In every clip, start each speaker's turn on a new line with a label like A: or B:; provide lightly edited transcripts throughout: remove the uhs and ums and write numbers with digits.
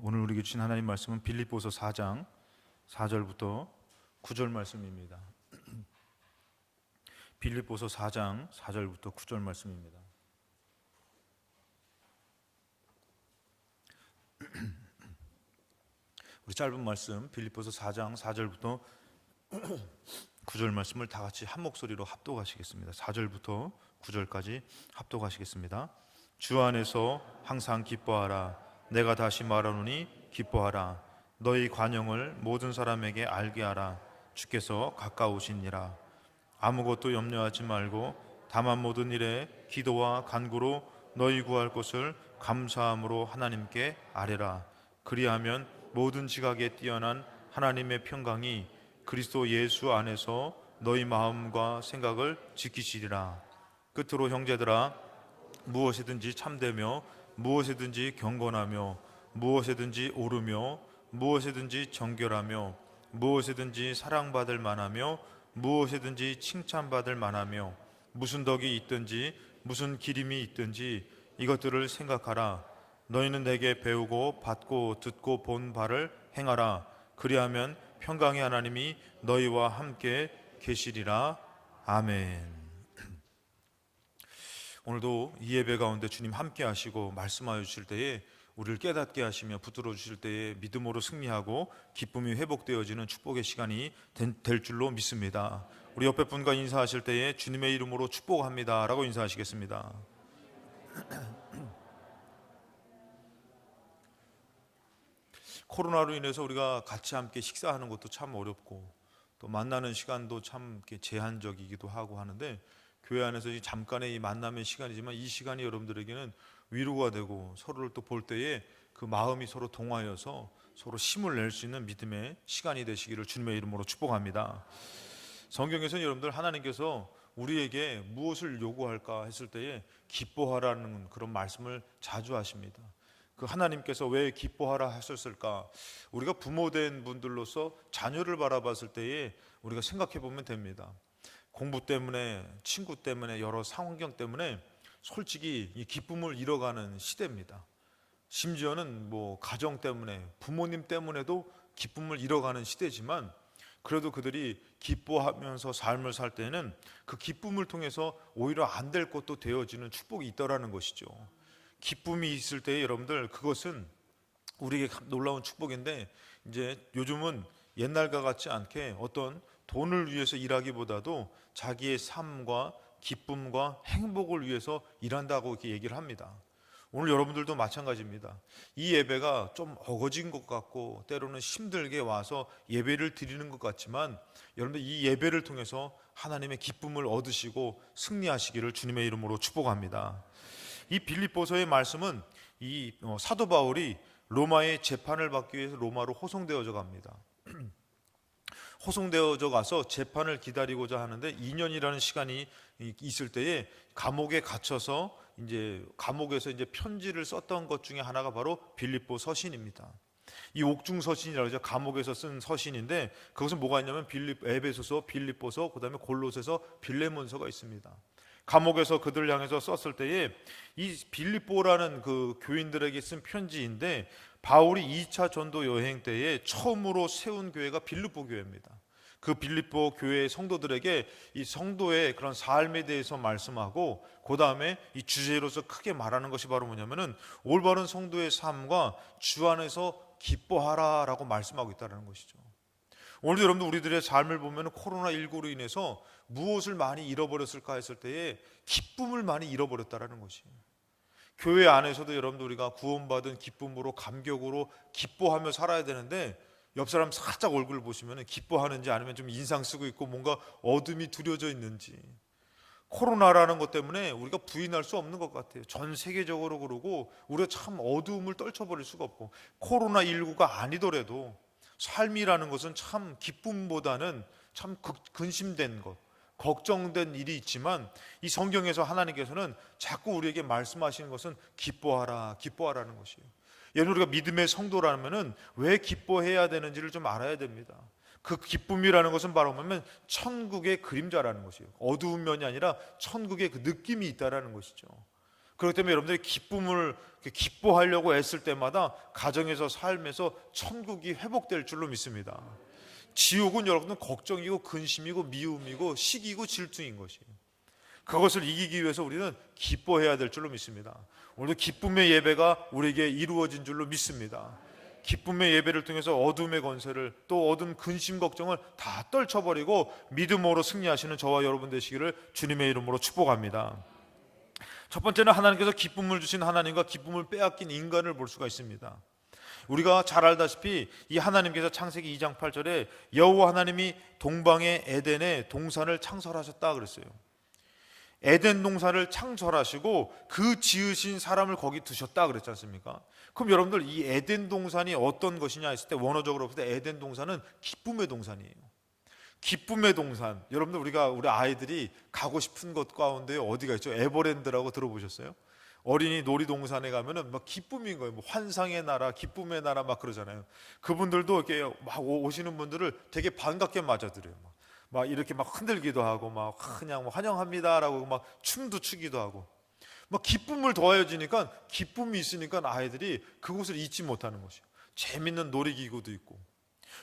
A: 오늘 우리에게 주신 하나님 말씀은 빌립보서 4장 4절부터 9절 말씀입니다. 빌립보서 4장 4절부터 9절 말씀입니다. 우리 짧은 말씀 빌립보서 4장 4절부터 9절 말씀을 다 같이 한 목소리로 합독하시겠습니다. 4절부터 9절까지 합독하시겠습니다. 주 안에서 항상 기뻐하라. 내가 다시 말하노니 기뻐하라. 너희 관용을 모든 사람에게 알게 하라. 주께서 가까우시니라. 아무것도 염려하지 말고 다만 모든 일에 기도와 간구로 너희 구할 것을 감사함으로 하나님께 아뢰라. 그리하면 모든 지각에 뛰어난 하나님의 평강이 그리스도 예수 안에서 너희 마음과 생각을 지키시리라. 끝으로 형제들아, 무엇이든지 참되며 무엇이든지 경건하며 무엇이든지 옳으며 무엇이든지 정결하며 무엇이든지 사랑받을 만하며 무엇이든지 칭찬받을 만하며 무슨 덕이 있든지 무슨 기림이 있든지 이것들을 생각하라. 너희는 내게 배우고 받고 듣고 본 바를 행하라. 그리하면 평강의 하나님이 너희와 함께 계시리라. 아멘. 오늘도 이 예배 가운데 주님 함께 하시고 말씀하여 주실 때에 우리를 깨닫게 하시며 붙들어 주실 때에 믿음으로 승리하고 기쁨이 회복되어지는 축복의 시간이 될 줄로 믿습니다. 우리 옆에 분과 인사하실 때에 주님의 이름으로 축복합니다 라고 인사하시겠습니다. 코로나로 인해서 우리가 같이 함께 식사하는 것도 참 어렵고 또 만나는 시간도 참 이렇게 제한적이기도 하고 하는데, 교회 안에서 잠깐의 이 만남의 시간이지만 이 시간이 여러분들에게는 위로가 되고 서로를 또 볼 때에 그 마음이 서로 동하여서 서로 힘을 낼 수 있는 믿음의 시간이 되시기를 주님의 이름으로 축복합니다. 성경에서는 여러분들 하나님께서 우리에게 무엇을 요구할까 했을 때에 기뻐하라는 그런 말씀을 자주 하십니다. 그 하나님께서 왜 기뻐하라 하셨을까? 우리가 부모된 분들로서 자녀를 바라봤을 때에 우리가 생각해 보면 됩니다. 공부 때문에, 친구 때문에, 여러 상황경 때문에 솔직히 이 기쁨을 잃어가는 시대입니다. 심지어는 가정 때문에, 부모님 때문에도 기쁨을 잃어가는 시대지만, 그래도 그들이 기뻐하면서 삶을 살 때는 그 기쁨을 통해서 오히려 안 될 것도 되어지는 축복이 있더라는 것이죠. 기쁨이 있을 때 여러분들, 그것은 우리에게 놀라운 축복인데, 이제 요즘은 옛날과 같지 않게 어떤 돈을 위해서 일하기보다도 자기의 삶과 기쁨과 행복을 위해서 일한다고 이렇게 얘기를 합니다. 오늘 여러분들도 마찬가지입니다. 이 예배가 좀 어거진 것 같고 때로는 힘들게 와서 예배를 드리는 것 같지만, 여러분들 이 예배를 통해서 하나님의 기쁨을 얻으시고 승리하시기를 주님의 이름으로 축복합니다. 이 빌립보서의 말씀은 이 사도 바울이 로마의 재판을 받기 위해서 로마로 호송되어져 갑니다. 호송되어져 가서 재판을 기다리고자 하는데 2년이라는 시간이 있을 때에 감옥에 gat혀서 이제 감옥에서 이제 편지를 썼던 것 중에 하나가 바로 빌립보 서신입니다. 이 옥중 서신이라고 하죠. 감옥에서 쓴 서신인데 그것은 뭐가 있냐면 에베소서, 빌립보서, 그다음에 골로새서, 빌레몬서가 있습니다. 감옥에서 그들을 향해서 썼을 때에 이 빌립보라는 그 교인들에게 쓴 편지인데, 바울이 2차 전도 여행 때에 처음으로 세운 교회가 빌립보 교회입니다. 그 빌립보 교회의 성도들에게 이 성도의 그런 삶에 대해서 말씀하고, 그 다음에 이 주제로서 크게 말하는 것이 바로 뭐냐면은 올바른 성도의 삶과 주 안에서 기뻐하라 라고 말씀하고 있다는 것이죠. 오늘도 여러분들 우리들의 삶을 보면 코로나19로 인해서 무엇을 많이 잃어버렸을까 했을 때에 기쁨을 많이 잃어버렸다는 것이에요. 교회 안에서도 여러분들 우리가 구원받은 기쁨으로, 감격으로 기뻐하며 살아야 되는데, 옆 사람 살짝 얼굴 보시면 기뻐하는지 아니면 좀 인상 쓰고 있고 뭔가 어둠이 두려져 있는지, 코로나라는 것 때문에 우리가 부인할 수 없는 것 같아요. 전 세계적으로 그러고 우리가 참 어두움을 떨쳐버릴 수가 없고, 코로나19가 아니더라도 삶이라는 것은 참 기쁨보다는 참 근심된 것, 걱정된 일이 있지만, 이 성경에서 하나님께서는 자꾸 우리에게 말씀하시는 것은 기뻐하라, 기뻐하라는 것이에요. 여러분, 우리가 믿음의 성도라면은 왜 기뻐해야 되는지를 좀 알아야 됩니다. 그 기쁨이라는 것은 바로 뭐냐면 천국의 그림자라는 것이에요. 어두운 면이 아니라 천국의 그 느낌이 있다라는 것이죠. 그렇기 때문에 여러분들이 기쁨을 기뻐하려고 애쓸 때마다 가정에서 삶에서 천국이 회복될 줄로 믿습니다. 지옥은 여러분들 걱정이고 근심이고 미움이고 시기고 질투인 것이에요. 그것을 이기기 위해서 우리는 기뻐해야 될 줄로 믿습니다. 오늘도 기쁨의 예배가 우리에게 이루어진 줄로 믿습니다. 기쁨의 예배를 통해서 어둠의 권세를, 또 어둠 근심 걱정을 다 떨쳐버리고 믿음으로 승리하시는 저와 여러분 되시기를 주님의 이름으로 축복합니다. 첫 번째는 하나님께서 기쁨을 주신 하나님과 기쁨을 빼앗긴 인간을 볼 수가 있습니다. 우리가 잘 알다시피 이 하나님께서 창세기 2장 8절에 여호와 하나님이 동방의 에덴에 동산을 창설하셨다 그랬어요. 에덴 동산을 창설하시고 그 지으신 사람을 거기 두셨다 그랬지 않습니까? 그럼 여러분들 이 에덴 동산이 어떤 것이냐 했을 때 원어적으로 볼 때 에덴 동산은 기쁨의 동산이에요. 기쁨의 동산. 여러분들 우리 아이들이 가고 싶은 곳 가운데 어디가 있죠? 에버랜드라고 들어보셨어요? 어린이 놀이동산에 가면은 막 기쁨인 거예요. 뭐 환상의 나라, 기쁨의 나라 막 그러잖아요. 그분들도 이렇게 막 오시는 분들을 되게 반갑게 맞아들여요. 막 이렇게 막 흔들기도 하고 막 그냥 뭐 환영합니다라고 막 춤도 추기도 하고 막 기쁨을 더해지니까 기쁨이 있으니까 아이들이 그곳을 잊지 못하는 것이에요. 재밌는 놀이기구도 있고.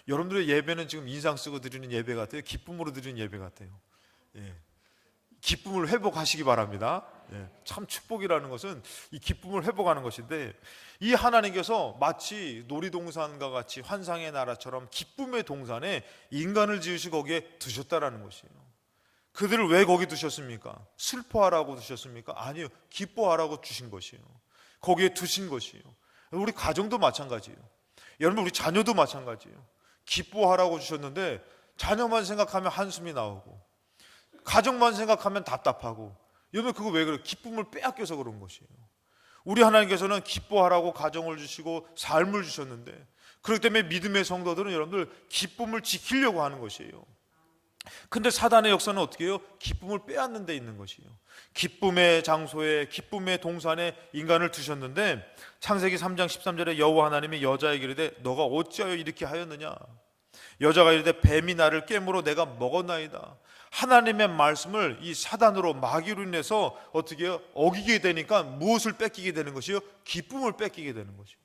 A: 여러분들의 예배는 지금 인상 쓰고 드리는 예배 같아요. 기쁨으로 드리는 예배 같아요. 예. 기쁨을 회복하시기 바랍니다. 예. 참 축복이라는 것은 이 기쁨을 회복하는 것인데 이 하나님께서 마치 놀이동산과 같이 환상의 나라처럼 기쁨의 동산에 인간을 지으시고 거기에 두셨다라는 것이에요. 그들을 왜 거기 두셨습니까? 슬퍼하라고 두셨습니까? 아니요. 기뻐하라고 주신 것이에요. 거기에 두신 것이에요. 우리 가정도 마찬가지예요. 여러분 우리 자녀도 마찬가지예요. 기뻐하라고 주셨는데 자녀만 생각하면 한숨이 나오고 가정만 생각하면 답답하고 여러분 그거 왜 그래요? 기쁨을 빼앗겨서 그런 것이에요. 우리 하나님께서는 기뻐하라고 가정을 주시고 삶을 주셨는데 그렇기 때문에 믿음의 성도들은 여러분들 기쁨을 지키려고 하는 것이에요. 근데 사단의 역사는 어떻게 해요? 기쁨을 빼앗는 데 있는 것이에요. 기쁨의 장소에 기쁨의 동산에 인간을 두셨는데 창세기 3장 13절에 여호와 하나님이 여자에게 이르되 너가 어찌하여 이렇게 하였느냐? 여자가 이르되 뱀이 나를 깨물어 내가 먹었나이다. 하나님의 말씀을 이 사단으로 마귀로 인해서 어떻게 해요? 어기게 되니까 무엇을 뺏기게 되는 것이요? 기쁨을 뺏기게 되는 것이요.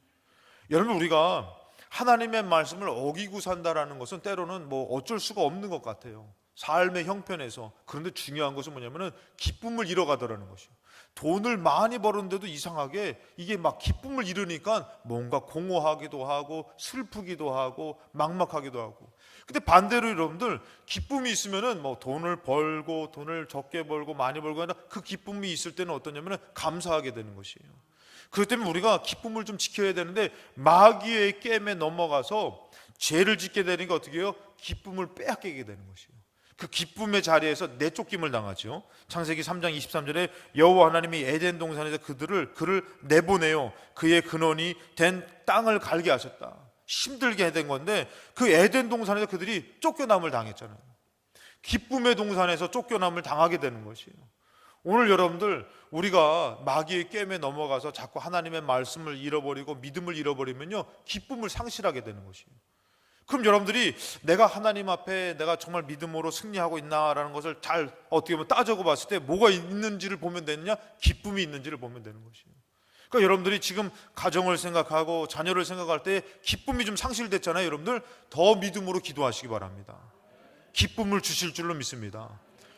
A: 여러분 우리가 하나님의 말씀을 어기고 산다라는 것은 때로는 뭐 어쩔 수가 없는 것 같아요. 삶의 형편에서. 그런데 중요한 것은 뭐냐면은 기쁨을 잃어가더라는 것이요. 돈을 많이 버는데도 이상하게 이게 막 기쁨을 잃으니까 뭔가 공허하기도 하고 슬프기도 하고 막막하기도 하고. 근데 반대로 여러분들 기쁨이 있으면은 뭐 돈을 벌고 돈을 적게 벌고 많이 벌고 하나 그 기쁨이 있을 때는 어떠냐면은 감사하게 되는 것이에요. 그렇기 때문에 우리가 기쁨을 좀 지켜야 되는데 마귀의 게임에 넘어가서 죄를 짓게 되니까 어떻게 해요? 기쁨을 빼앗기게 되는 것이에요. 그 기쁨의 자리에서 내쫓김을 당하죠. 창세기 3장 23절에 여호와 하나님이 에덴 동산에서 그를 내보내요. 그의 근원이 된 땅을 갈게 하셨다. 힘들게 된 건데 그 에덴 동산에서 그들이 쫓겨남을 당했잖아요. 기쁨의 동산에서 쫓겨남을 당하게 되는 것이에요. 오늘 여러분들 우리가 마귀의 게임에 넘어가서 자꾸 하나님의 말씀을 잃어버리고 믿음을 잃어버리면요 기쁨을 상실하게 되는 것이에요. 그럼 여러분들이 내가 하나님 앞에 내가 정말 믿음으로 승리하고 있나라는 것을 잘 어떻게 보면 따져고 봤을 때 뭐가 있는지를 보면 되느냐? 기쁨이 있는지를 보면 되는 것이에요. 그러니까 여러분들이 지금 가정을 생각하고 자녀를 생각할 때 기쁨이 좀 상실됐잖아요. 여러분들 더 믿음으로 기도하시기 바랍니다. 기쁨을 주실 줄로 믿습니다.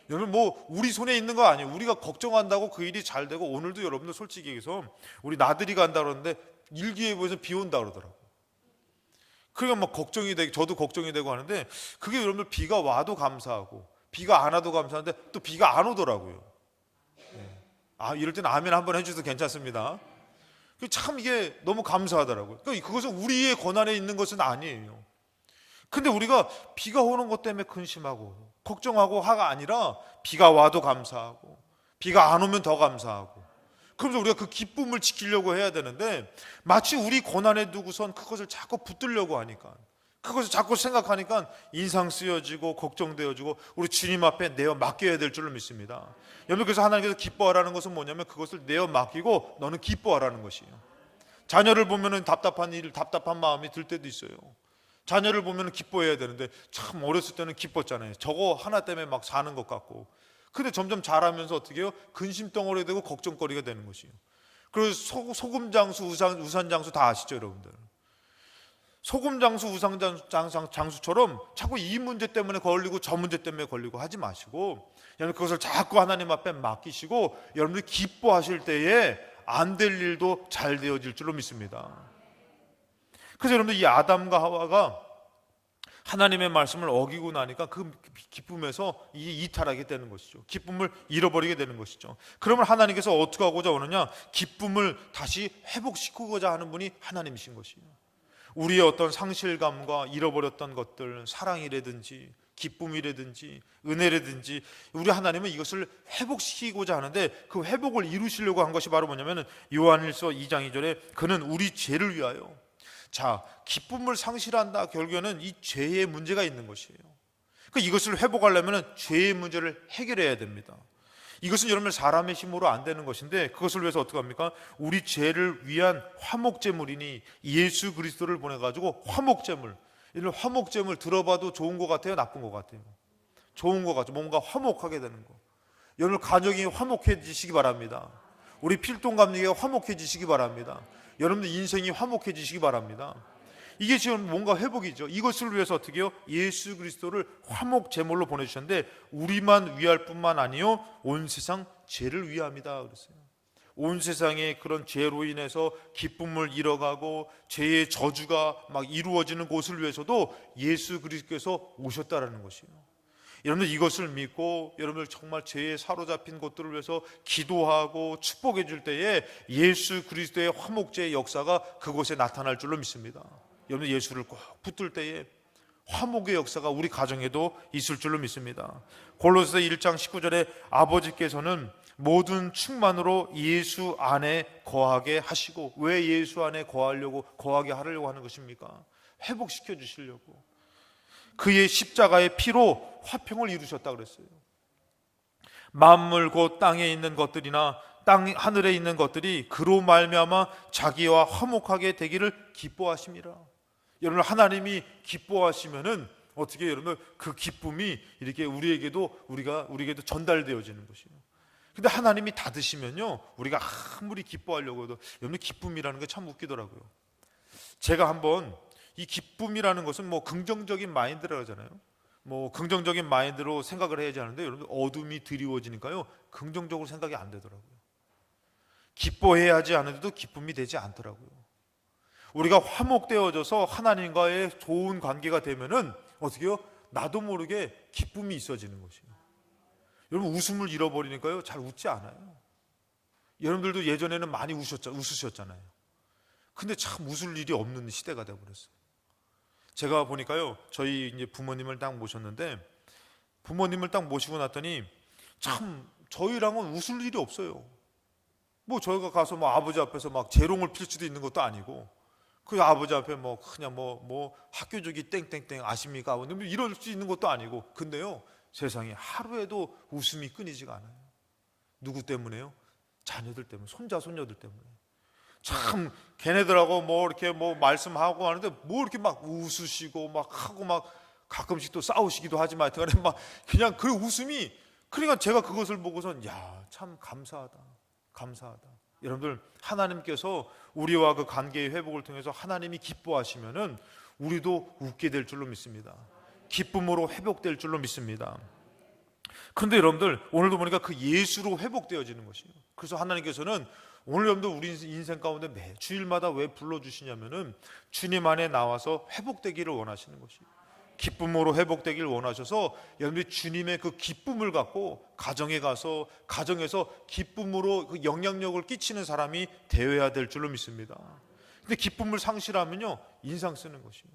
A: 여러분 뭐 우리 손에 있는 거 아니에요. 우리가 걱정한다고 그 일이 잘 되고 오늘도 여러분들 솔직히 얘기해서 우리 나들이 간다 그러는데 일기예보에서 비 온다 그러더라고. 그러니까 막 걱정이 되고 저도 걱정이 되고 하는데 그게 여러분들 비가 와도 감사하고 비가 안 와도 감사한데 또 비가 안 오더라고요. 이럴 때는 아멘 한번 해주셔도 괜찮습니다. 참 이게 너무 감사하더라고요. 그러니까 그것은 우리의 권한에 있는 것은 아니에요. 근데 우리가 비가 오는 것 때문에 근심하고 걱정하고 하가 아니라 비가 와도 감사하고 비가 안 오면 더 감사하고 그러면서 우리가 그 기쁨을 지키려고 해야 되는데 마치 우리 권한에 두고선 그것을 자꾸 붙들려고 하니까 그것을 자꾸 생각하니까 인상 쓰여지고 걱정되어지고 우리 주님 앞에 내어 맡겨야 될 줄로 믿습니다. 여러분 그래서 하나님께서 기뻐하라는 것은 뭐냐면 그것을 내어 맡기고 너는 기뻐하라는 것이에요. 자녀를 보면은 답답한 마음이 들 때도 있어요. 자녀를 보면 기뻐해야 되는데 참 어렸을 때는 기뻤잖아요. 저거 하나 때문에 막 사는 것 같고 근데 점점 자라면서 어떻게 해요? 근심덩어리 되고 걱정거리가 되는 것이에요. 그리고 소금 장수, 우산 장수 다 아시죠, 여러분들? 소금 장수, 우상 장수처럼 자꾸 이 문제 때문에 걸리고 저 문제 때문에 걸리고 하지 마시고, 여러분 그것을 자꾸 하나님 앞에 맡기시고 여러분들이 기뻐하실 때에 안 될 일도 잘 되어질 줄로 믿습니다. 그래서 여러분들 이 아담과 하와가 하나님의 말씀을 어기고 나니까 그 기쁨에서 이탈하게 되는 것이죠. 기쁨을 잃어버리게 되는 것이죠. 그러면 하나님께서 어떻게 하고자 하느냐? 기쁨을 다시 회복시키고자 하는 분이 하나님이신 것이에요. 우리의 어떤 상실감과 잃어버렸던 것들, 사랑이라든지 기쁨이라든지 은혜라든지, 우리 하나님은 이것을 회복시키고자 하는데, 그 회복을 이루시려고 한 것이 바로 뭐냐면 요한일서 2장 2절에 그는 우리 죄를 위하여. 자, 기쁨을 상실한다, 결국에는 이 죄의 문제가 있는 것이에요. 이것을 회복하려면 죄의 문제를 해결해야 됩니다. 이것은 여러분 사람의 힘으로 안 되는 것인데, 그것을 위해서 어떻게 합니까? 우리 죄를 위한 화목제물이니 예수 그리스도를 보내가지고 화목제물. 이런 화목제물 들어봐도 좋은 것 같아요, 나쁜 것 같아요? 좋은 것 같죠. 뭔가 화목하게 되는 거. 여러분 가정이 화목해지시기 바랍니다. 우리 필동감리가 화목해지시기 바랍니다. 여러분들 인생이 화목해지시기 바랍니다. 이게 지금 뭔가 회복이죠. 이것을 위해서 어떻게 해요? 예수 그리스도를 화목 제물로 보내주셨는데, 우리만 위할 뿐만 아니요 온 세상 죄를 위함이다 그랬어요. 온 세상의 그런 죄로 인해서 기쁨을 잃어가고 죄의 저주가 막 이루어지는 곳을 위해서도 예수 그리스도께서 오셨다라는 것이에요. 여러분들 이것을 믿고 여러분들 정말 죄에 사로잡힌 것들을 위해서 기도하고 축복해 줄 때에 예수 그리스도의 화목제의 역사가 그곳에 나타날 줄로 믿습니다. 여러분 예수를 꼭 붙들 때에 화목의 역사가 우리 가정에도 있을 줄로 믿습니다. 골로새서 1장 19절에 아버지께서는 모든 충만으로 예수 안에 거하게 하시고, 왜 예수 안에 거하게 하려고 하는 것입니까? 회복시켜 주시려고. 그의 십자가의 피로 화평을 이루셨다 그랬어요. 만물 곧 땅에 있는 것들이나 하늘에 있는 것들이 그로 말미암아 자기와 화목하게 되기를 기뻐하심이라. 여러분 하나님이 기뻐하시면은 어떻게 여러분 그 기쁨이 이렇게 우리에게도 전달되어지는 것이에요. 근데 하나님이 닫으시면요, 우리가 아무리 기뻐하려고 해도, 여러분 기쁨이라는 게 참 웃기더라고요. 제가 한번 이 기쁨이라는 것은 뭐 긍정적인 마인드라고 하잖아요. 뭐 긍정적인 마인드로 생각을 해야지 하는데, 여러분 어둠이 드리워지니까요 긍정적으로 생각이 안 되더라고요. 기뻐해야지 하는데도 기쁨이 되지 않더라고요. 우리가 화목되어져서 하나님과의 좋은 관계가 되면은 어떻게 해요? 나도 모르게 기쁨이 있어지는 것이에요. 여러분 웃음을 잃어버리니까요 잘 웃지 않아요. 여러분들도 예전에는 많이 웃으셨잖아요. 근데 참 웃을 일이 없는 시대가 되어버렸어요. 제가 보니까요, 저희 이제 부모님을 딱 모셨는데, 부모님을 딱 모시고 났더니 참 저희랑은 웃을 일이 없어요. 뭐 저희가 가서 뭐 아버지 앞에서 막 재롱을 필 수도 있는 것도 아니고, 그 아버지 앞에 뭐 그냥 뭐 학교적이 땡땡땡 아십니까? 이럴 수 있는 것도 아니고. 근데요, 세상에 하루에도 웃음이 끊이지가 않아요. 누구 때문에요? 자녀들 때문에, 손자손녀들 때문에. 참 걔네들하고 뭐 이렇게 뭐 말씀하고 하는데 뭐 이렇게 막 웃으시고 막 하고 막 가끔씩 또 싸우시기도 하지만 하여튼 막 그냥 그 웃음이, 그러니까 제가 그것을 보고선 야, 참 감사하다. 여러분들 하나님께서 우리와 그 관계의 회복을 통해서 하나님이 기뻐하시면은 우리도 웃게 될 줄로 믿습니다. 기쁨으로 회복될 줄로 믿습니다. 그런데 여러분들 오늘도 보니까 그 예수로 회복되어지는 것이에요. 그래서 하나님께서는 오늘 여러분들 우리 인생 가운데 매 주일마다 왜 불러주시냐면은 주님 안에 나와서 회복되기를 원하시는 것이에요. 기쁨으로 회복되기를 원하셔서 여러분들이 주님의 그 기쁨을 갖고 가정에 가서 가정에서 기쁨으로 그 영향력을 끼치는 사람이 되어야 될 줄로 믿습니다. 근데 기쁨을 상실하면요 인상 쓰는 것이에요.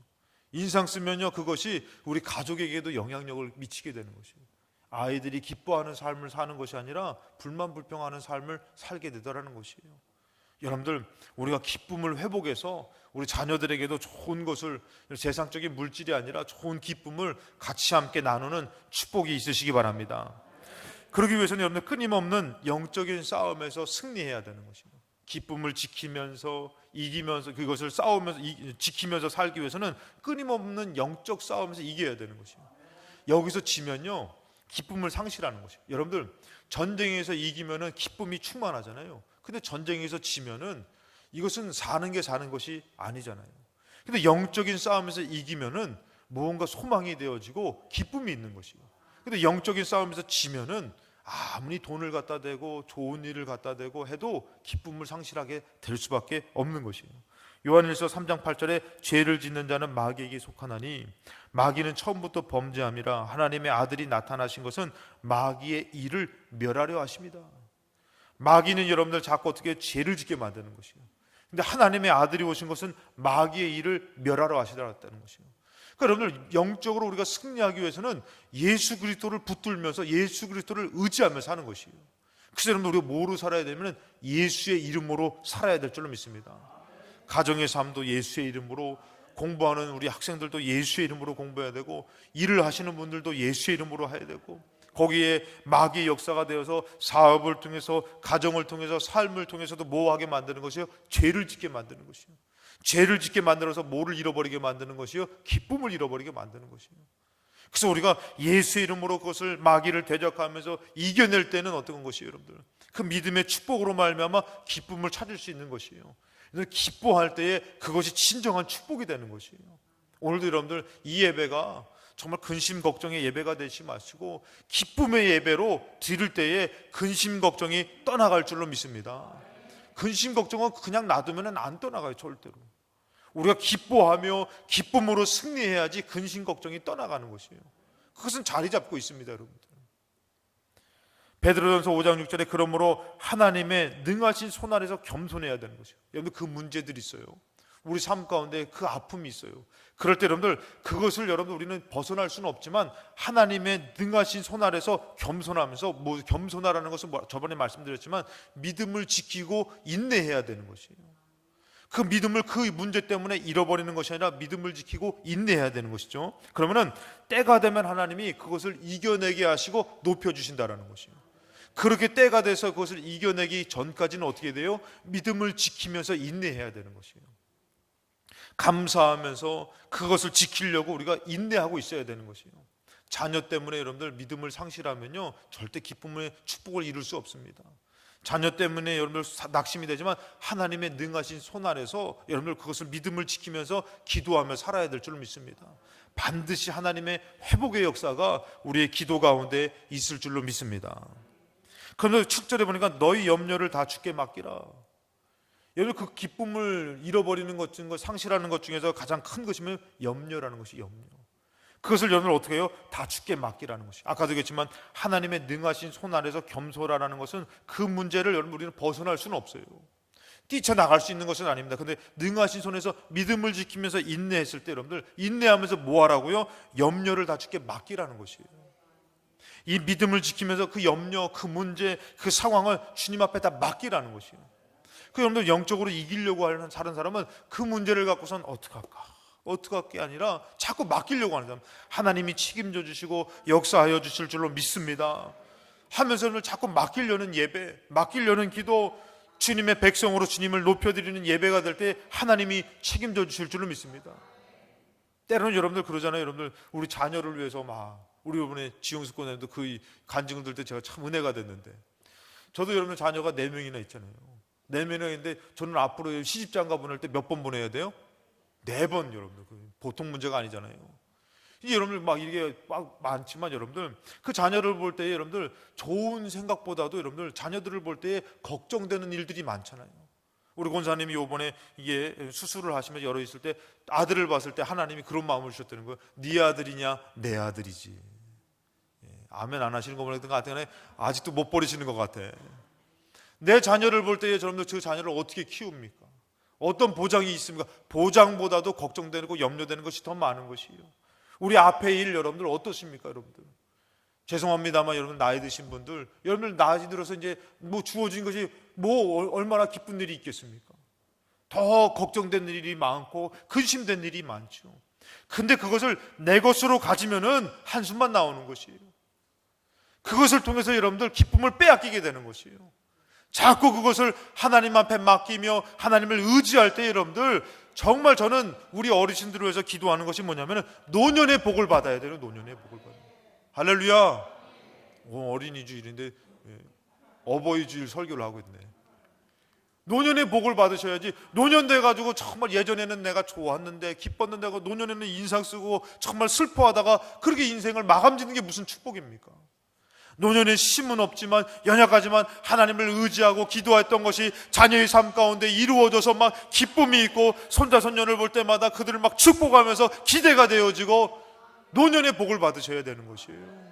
A: 인상 쓰면요 그것이 우리 가족에게도 영향력을 미치게 되는 것이에요. 아이들이 기뻐하는 삶을 사는 것이 아니라 불만불평하는 삶을 살게 되더라는 것이에요. 여러분들 우리가 기쁨을 회복해서 우리 자녀들에게도 좋은 것을, 세상적인 물질이 아니라 좋은 기쁨을 같이 함께 나누는 축복이 있으시기 바랍니다. 그러기 위해서는 여러분들 끊임없는 영적인 싸움에서 승리해야 되는 것입니다. 기쁨을 지키면서 이기면서 그것을 싸우면서 지키면서 살기 위해서는 끊임없는 영적 싸움에서 이겨야 되는 것이에요. 여기서 지면요 기쁨을 상실하는 것이에요. 여러분들 전쟁에서 이기면은 기쁨이 충만하잖아요. 근데 전쟁에서 지면은 이것은 사는 게 사는 것이 아니잖아요. 근데 영적인 싸움에서 이기면은 무언가 소망이 되어지고 기쁨이 있는 것이에요. 근데 영적인 싸움에서 지면은 아무리 돈을 갖다 대고 좋은 일을 갖다 대고 해도 기쁨을 상실하게 될 수밖에 없는 것이에요. 요한일서 3장 8절에 죄를 짓는 자는 마귀에게 속하나니 마귀는 처음부터 범죄함이라 하나님의 아들이 나타나신 것은 마귀의 일을 멸하려 하십니다. 마귀는 여러분들 자꾸 어떻게 죄를 짓게 만드는 것이에요. 근데 하나님의 아들이 오신 것은 마귀의 일을 멸하러 하시다는 것이에요. 그러니까 여러분들 영적으로 우리가 승리하기 위해서는 예수 그리스도를 붙들면서 예수 그리스도를 의지하면서 사는 것이에요. 그래서 여러분들 우리가 뭐로 살아야 되면 예수의 이름으로 살아야 될 줄로 믿습니다. 가정의 삶도 예수의 이름으로, 공부하는 우리 학생들도 예수의 이름으로 공부해야 되고, 일을 하시는 분들도 예수의 이름으로 해야 되고, 거기에 마귀의 역사가 되어서 사업을 통해서, 가정을 통해서, 삶을 통해서도 뭐하게 만드는 것이요? 죄를 짓게 만드는 것이요. 죄를 짓게 만들어서 뭐를 잃어버리게 만드는 것이요? 기쁨을 잃어버리게 만드는 것이요. 그래서 우리가 예수의 이름으로 그것을 마귀를 대적하면서 이겨낼 때는 어떤 것이에요, 여러분들? 그 믿음의 축복으로 말미암아 기쁨을 찾을 수 있는 것이에요. 기뻐할 때에 그것이 진정한 축복이 되는 것이에요. 오늘도 여러분들 이 예배가 정말 근심 걱정의 예배가 되지 마시고 기쁨의 예배로 드릴 때에 근심 걱정이 떠나갈 줄로 믿습니다. 근심 걱정은 그냥 놔두면 안 떠나가요, 절대로. 우리가 기뻐하며 기쁨으로 승리해야지 근심 걱정이 떠나가는 것이에요. 그것은 자리 잡고 있습니다, 여러분들. 베드로전서 5장 6절에 그러므로 하나님의 능하신 손 아래서 겸손해야 되는 것이에요. 여러분들 그 문제들이 있어요. 우리 삶 가운데 그 아픔이 있어요. 그럴 때 여러분들 그것을 여러분들 우리는 벗어날 수는 없지만 하나님의 능하신 손 아래서 겸손하면서, 뭐 겸손하라는 것은 저번에 말씀드렸지만 믿음을 지키고 인내해야 되는 것이에요. 그 믿음을 그 문제 때문에 잃어버리는 것이 아니라 믿음을 지키고 인내해야 되는 것이죠. 그러면은 때가 되면 하나님이 그것을 이겨내게 하시고 높여주신다라는 것이에요. 그렇게 때가 돼서 그것을 이겨내기 전까지는 어떻게 돼요? 믿음을 지키면서 인내해야 되는 것이에요. 감사하면서 그것을 지키려고 우리가 인내하고 있어야 되는 것이에요. 자녀 때문에 여러분들 믿음을 상실하면요 절대 기쁨의 축복을 이룰 수 없습니다. 자녀 때문에 여러분들 낙심이 되지만 하나님의 능하신 손 아래서 여러분들 그것을 믿음을 지키면서 기도하며 살아야 될 줄 믿습니다. 반드시 하나님의 회복의 역사가 우리의 기도 가운데 있을 줄로 믿습니다. 그런데 7절에 보니까 너희 염려를 다 주께 맡기라. 여러분 그 기쁨을 잃어버리는 것 중, 상실하는 것 중에서 가장 큰 것이면 염려라는 것이 염려. 그것을 여러분 어떻게 해요? 다 주께 맡기라는 것이. 아까도 얘기했지만 하나님의 능하신 손 아래서 겸손하라는 것은 그 문제를 여러분 우리는 벗어날 수는 없어요. 뛰쳐나갈 수 있는 것은 아닙니다. 근데 능하신 손에서 믿음을 지키면서 인내했을 때 여러분들 인내하면서 뭐 하라고요? 염려를 다 주께 맡기라는 것이에요. 이 믿음을 지키면서 그 염려, 그 문제, 그 상황을 주님 앞에 다 맡기라는 것이에요. 그 여러분들 영적으로 이기려고 하는 사람은 그 문제를 갖고선 어떡할 게 아니라 자꾸 맡기려고 하는 사람, 하나님이 책임져 주시고 역사하여 주실 줄로 믿습니다 하면서 자꾸 맡기려는 예배, 맡기려는 기도, 주님의 백성으로 주님을 높여드리는 예배가 될 때 하나님이 책임져 주실 줄로 믿습니다. 때로는 여러분들 그러잖아요. 여러분들 우리 자녀를 위해서 우리 이번에 지용수권에도 그 간증을 들 때 제가 참 은혜가 됐는데, 저도 여러분 자녀가 4명이나 있잖아요. 4명이나 있는데 저는 앞으로 시집장가 보낼 때 몇 번 보내야 돼요? 4번. 여러분들 보통 문제가 아니잖아요. 여러분들 이게 많지만 여러분들 그 자녀를 볼 때 여러분들 좋은 생각보다도 여러분들 자녀들을 볼 때 걱정되는 일들이 많잖아요. 우리 권사님이 요번에 이게 수술을 하시면서 여러 있을 때 아들을 봤을 때 하나님이 그런 마음을 주셨다는 거예요. 네 아들이냐? 내 아들이지. 아멘 안 하시는 거 보니까 아직도 못 버리시는 것 같아. 내 자녀를 볼 때 여러분들 그 자녀를 어떻게 키웁니까? 어떤 보장이 있습니까? 보장보다도 걱정되고 염려되는 것이 더 많은 것이에요. 우리 앞의 일 여러분들 어떻습니까? 여러분들 죄송합니다만 여러분 나이 드신 분들, 여러분들 나이 들어서 이제 주어진 것이 얼마나 기쁜 일이 있겠습니까? 더 걱정된 일이 많고 근심된 일이 많죠. 근데 그것을 내 것으로 가지면은 한숨만 나오는 것이에요. 그것을 통해서 여러분들 기쁨을 빼앗기게 되는 것이에요. 자꾸 그것을 하나님 앞에 맡기며 하나님을 의지할 때 여러분들 정말 저는 우리 어르신들을 위해서 기도하는 것이 뭐냐면 노년의 복을 받아야 돼요. 노년의 복을 받아요. 할렐루야. 어린이 주일인데 어버이 주일 설교를 하고 있네. 노년의 복을 받으셔야지. 노년 돼가지고 정말 예전에는 내가 좋았는데 기뻤는데 하고 노년에는 인상 쓰고 정말 슬퍼하다가 그렇게 인생을 마감짓는 게 무슨 축복입니까? 노년에 힘은 없지만 연약하지만 하나님을 의지하고 기도했던 것이 자녀의 삶 가운데 이루어져서 막 기쁨이 있고 손자 손녀를 볼 때마다 그들을 막 축복하면서 기대가 되어지고 노년의 복을 받으셔야 되는 것이에요.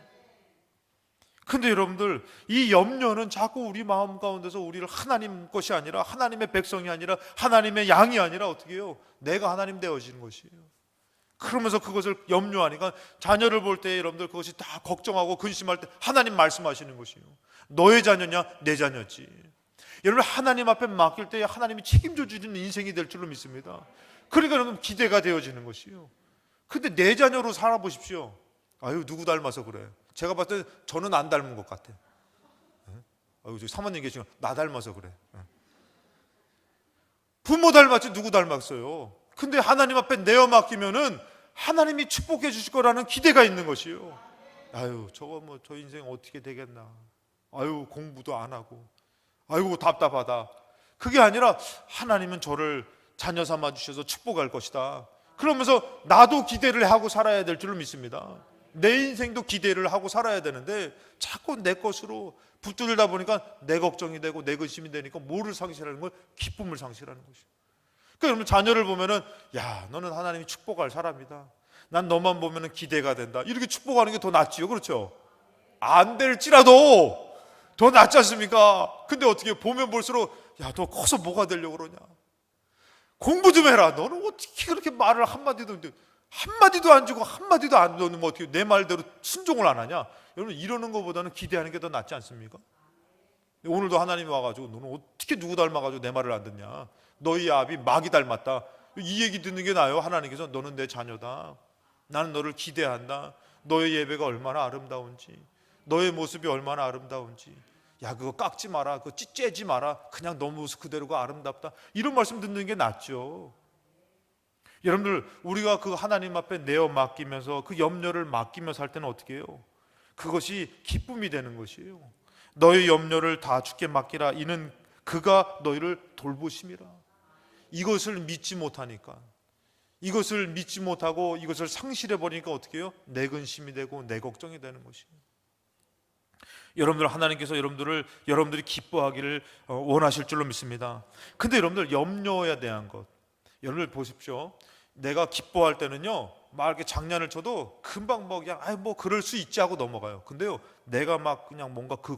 A: 근데 여러분들, 이 염려는 자꾸 우리 마음 가운데서 우리를 하나님 것이 아니라, 하나님의 백성이 아니라, 하나님의 양이 아니라 어떻게 해요? 내가 하나님 되어지는 것이에요. 그러면서 그것을 염려하니까 자녀를 볼 때 여러분들 그것이 다 걱정하고 근심할 때 하나님 말씀하시는 것이에요. 너의 자녀냐 내 자녀지. 여러분, 하나님 앞에 맡길 때 하나님이 책임져 주는 인생이 될 줄로 믿습니다. 그러니까 여러분 기대가 되어지는 것이에요. 근데 내 자녀로 살아보십시오. 아유, 누구 닮아서 그래. 제가 봤을 때 저는 안 닮은 것 같아. 아유, 저 사모님 계시면 나 닮아서 그래. 부모 닮았지 누구 닮았어요. 근데 하나님 앞에 내어 맡기면은 하나님이 축복해 주실 거라는 기대가 있는 것이요. 아유, 저거 뭐 저 인생 어떻게 되겠나. 아유, 공부도 안 하고. 아이고, 답답하다. 그게 아니라 하나님은 저를 자녀 삼아 주셔서 축복할 것이다. 그러면서 나도 기대를 하고 살아야 될 줄을 믿습니다. 내 인생도 기대를 하고 살아야 되는데 자꾸 내 것으로 붙들다 보니까 내 걱정이 되고 내 근심이 되니까 뭐를 상실하는 거예요? 기쁨을 상실하는 것이죠. 그러니까 여러분, 자녀를 보면은 야, 너는 하나님이 축복할 사람이다. 난 너만 보면은 기대가 된다. 이렇게 축복하는 게 더 낫지요. 그렇죠? 안 될지라도 더 낫지 않습니까? 근데 어떻게 보면 볼수록 야, 너 커서 뭐가 되려고 그러냐? 공부 좀 해라. 너는 어떻게 그렇게 말을 한마디도 안 주고 한마디도 안 넣으면 어떻게 내 말대로 순종을 안 하냐? 여러분, 이러는 것보다는 기대하는 게 더 낫지 않습니까? 오늘도 하나님이 와가지고 너는 어떻게 누구 닮아가지고 내 말을 안 듣냐? 너희 아비 마귀 닮았다. 이 얘기 듣는 게 나아요. 하나님께서 너는 내 자녀다. 나는 너를 기대한다. 너의 예배가 얼마나 아름다운지, 너의 모습이 얼마나 아름다운지. 야, 그거 깎지 마라. 그거 째지 마라. 그냥 너 모습 그대로가 아름답다. 이런 말씀 듣는 게 낫죠. 여러분들, 우리가 그 하나님 앞에 내어 맡기면서 그 염려를 맡기면서 살 때는 어떻게 해요? 그것이 기쁨이 되는 것이에요. 너의 염려를 다 주께 맡기라. 이는 그가 너희를 돌보심이라. 이것을 믿지 못하니까, 이것을 믿지 못하고 이것을 상실해 버리니까 어떻게 해요? 내 근심이 되고 내 걱정이 되는 것이에요. 여러분들, 하나님께서 여러분들이 기뻐하기를 원하실 줄로 믿습니다. 근데 여러분들, 염려에 대한 것, 여러분들 보십시오. 내가 기뻐할 때는요, 막 이렇게 장난을 쳐도 금방 뭐 그냥 뭐 그럴 수 있지 하고 넘어가요. 근데요, 내가 막 그냥 뭔가 그